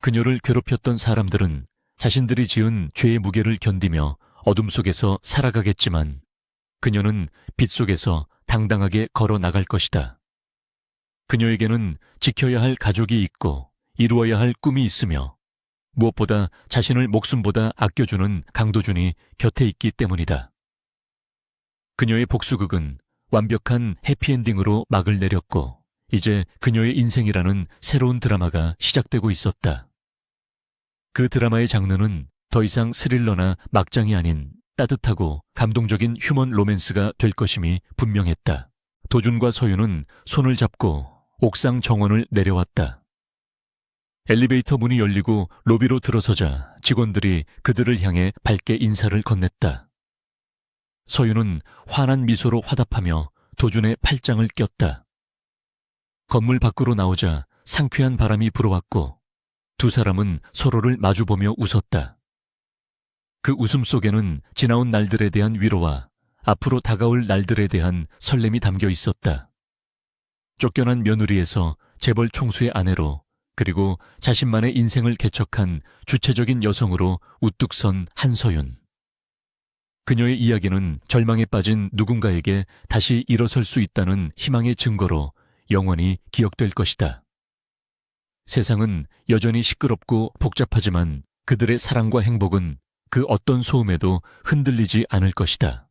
그녀를 괴롭혔던 사람들은 자신들이 지은 죄의 무게를 견디며 어둠 속에서 살아가겠지만 그녀는 빛 속에서 당당하게 걸어 나갈 것이다. 그녀에게는 지켜야 할 가족이 있고 이루어야 할 꿈이 있으며 무엇보다 자신을 목숨보다 아껴주는 강도준이 곁에 있기 때문이다. 그녀의 복수극은 완벽한 해피엔딩으로 막을 내렸고 이제 그녀의 인생이라는 새로운 드라마가 시작되고 있었다. 그 드라마의 장르는 더 이상 스릴러나 막장이 아닌 따뜻하고 감동적인 휴먼 로맨스가 될 것임이 분명했다. 도준과 서윤은 손을 잡고 옥상 정원을 내려왔다. 엘리베이터 문이 열리고 로비로 들어서자 직원들이 그들을 향해 밝게 인사를 건넸다. 서윤은 환한 미소로 화답하며 도준의 팔짱을 꼈다. 건물 밖으로 나오자 상쾌한 바람이 불어왔고 두 사람은 서로를 마주보며 웃었다. 그 웃음 속에는 지나온 날들에 대한 위로와 앞으로 다가올 날들에 대한 설렘이 담겨 있었다. 쫓겨난 며느리에서 재벌 총수의 아내로 그리고 자신만의 인생을 개척한 주체적인 여성으로 우뚝 선 한서윤. 그녀의 이야기는 절망에 빠진 누군가에게 다시 일어설 수 있다는 희망의 증거로 영원히 기억될 것이다. 세상은 여전히 시끄럽고 복잡하지만 그들의 사랑과 행복은 그 어떤 소음에도 흔들리지 않을 것이다.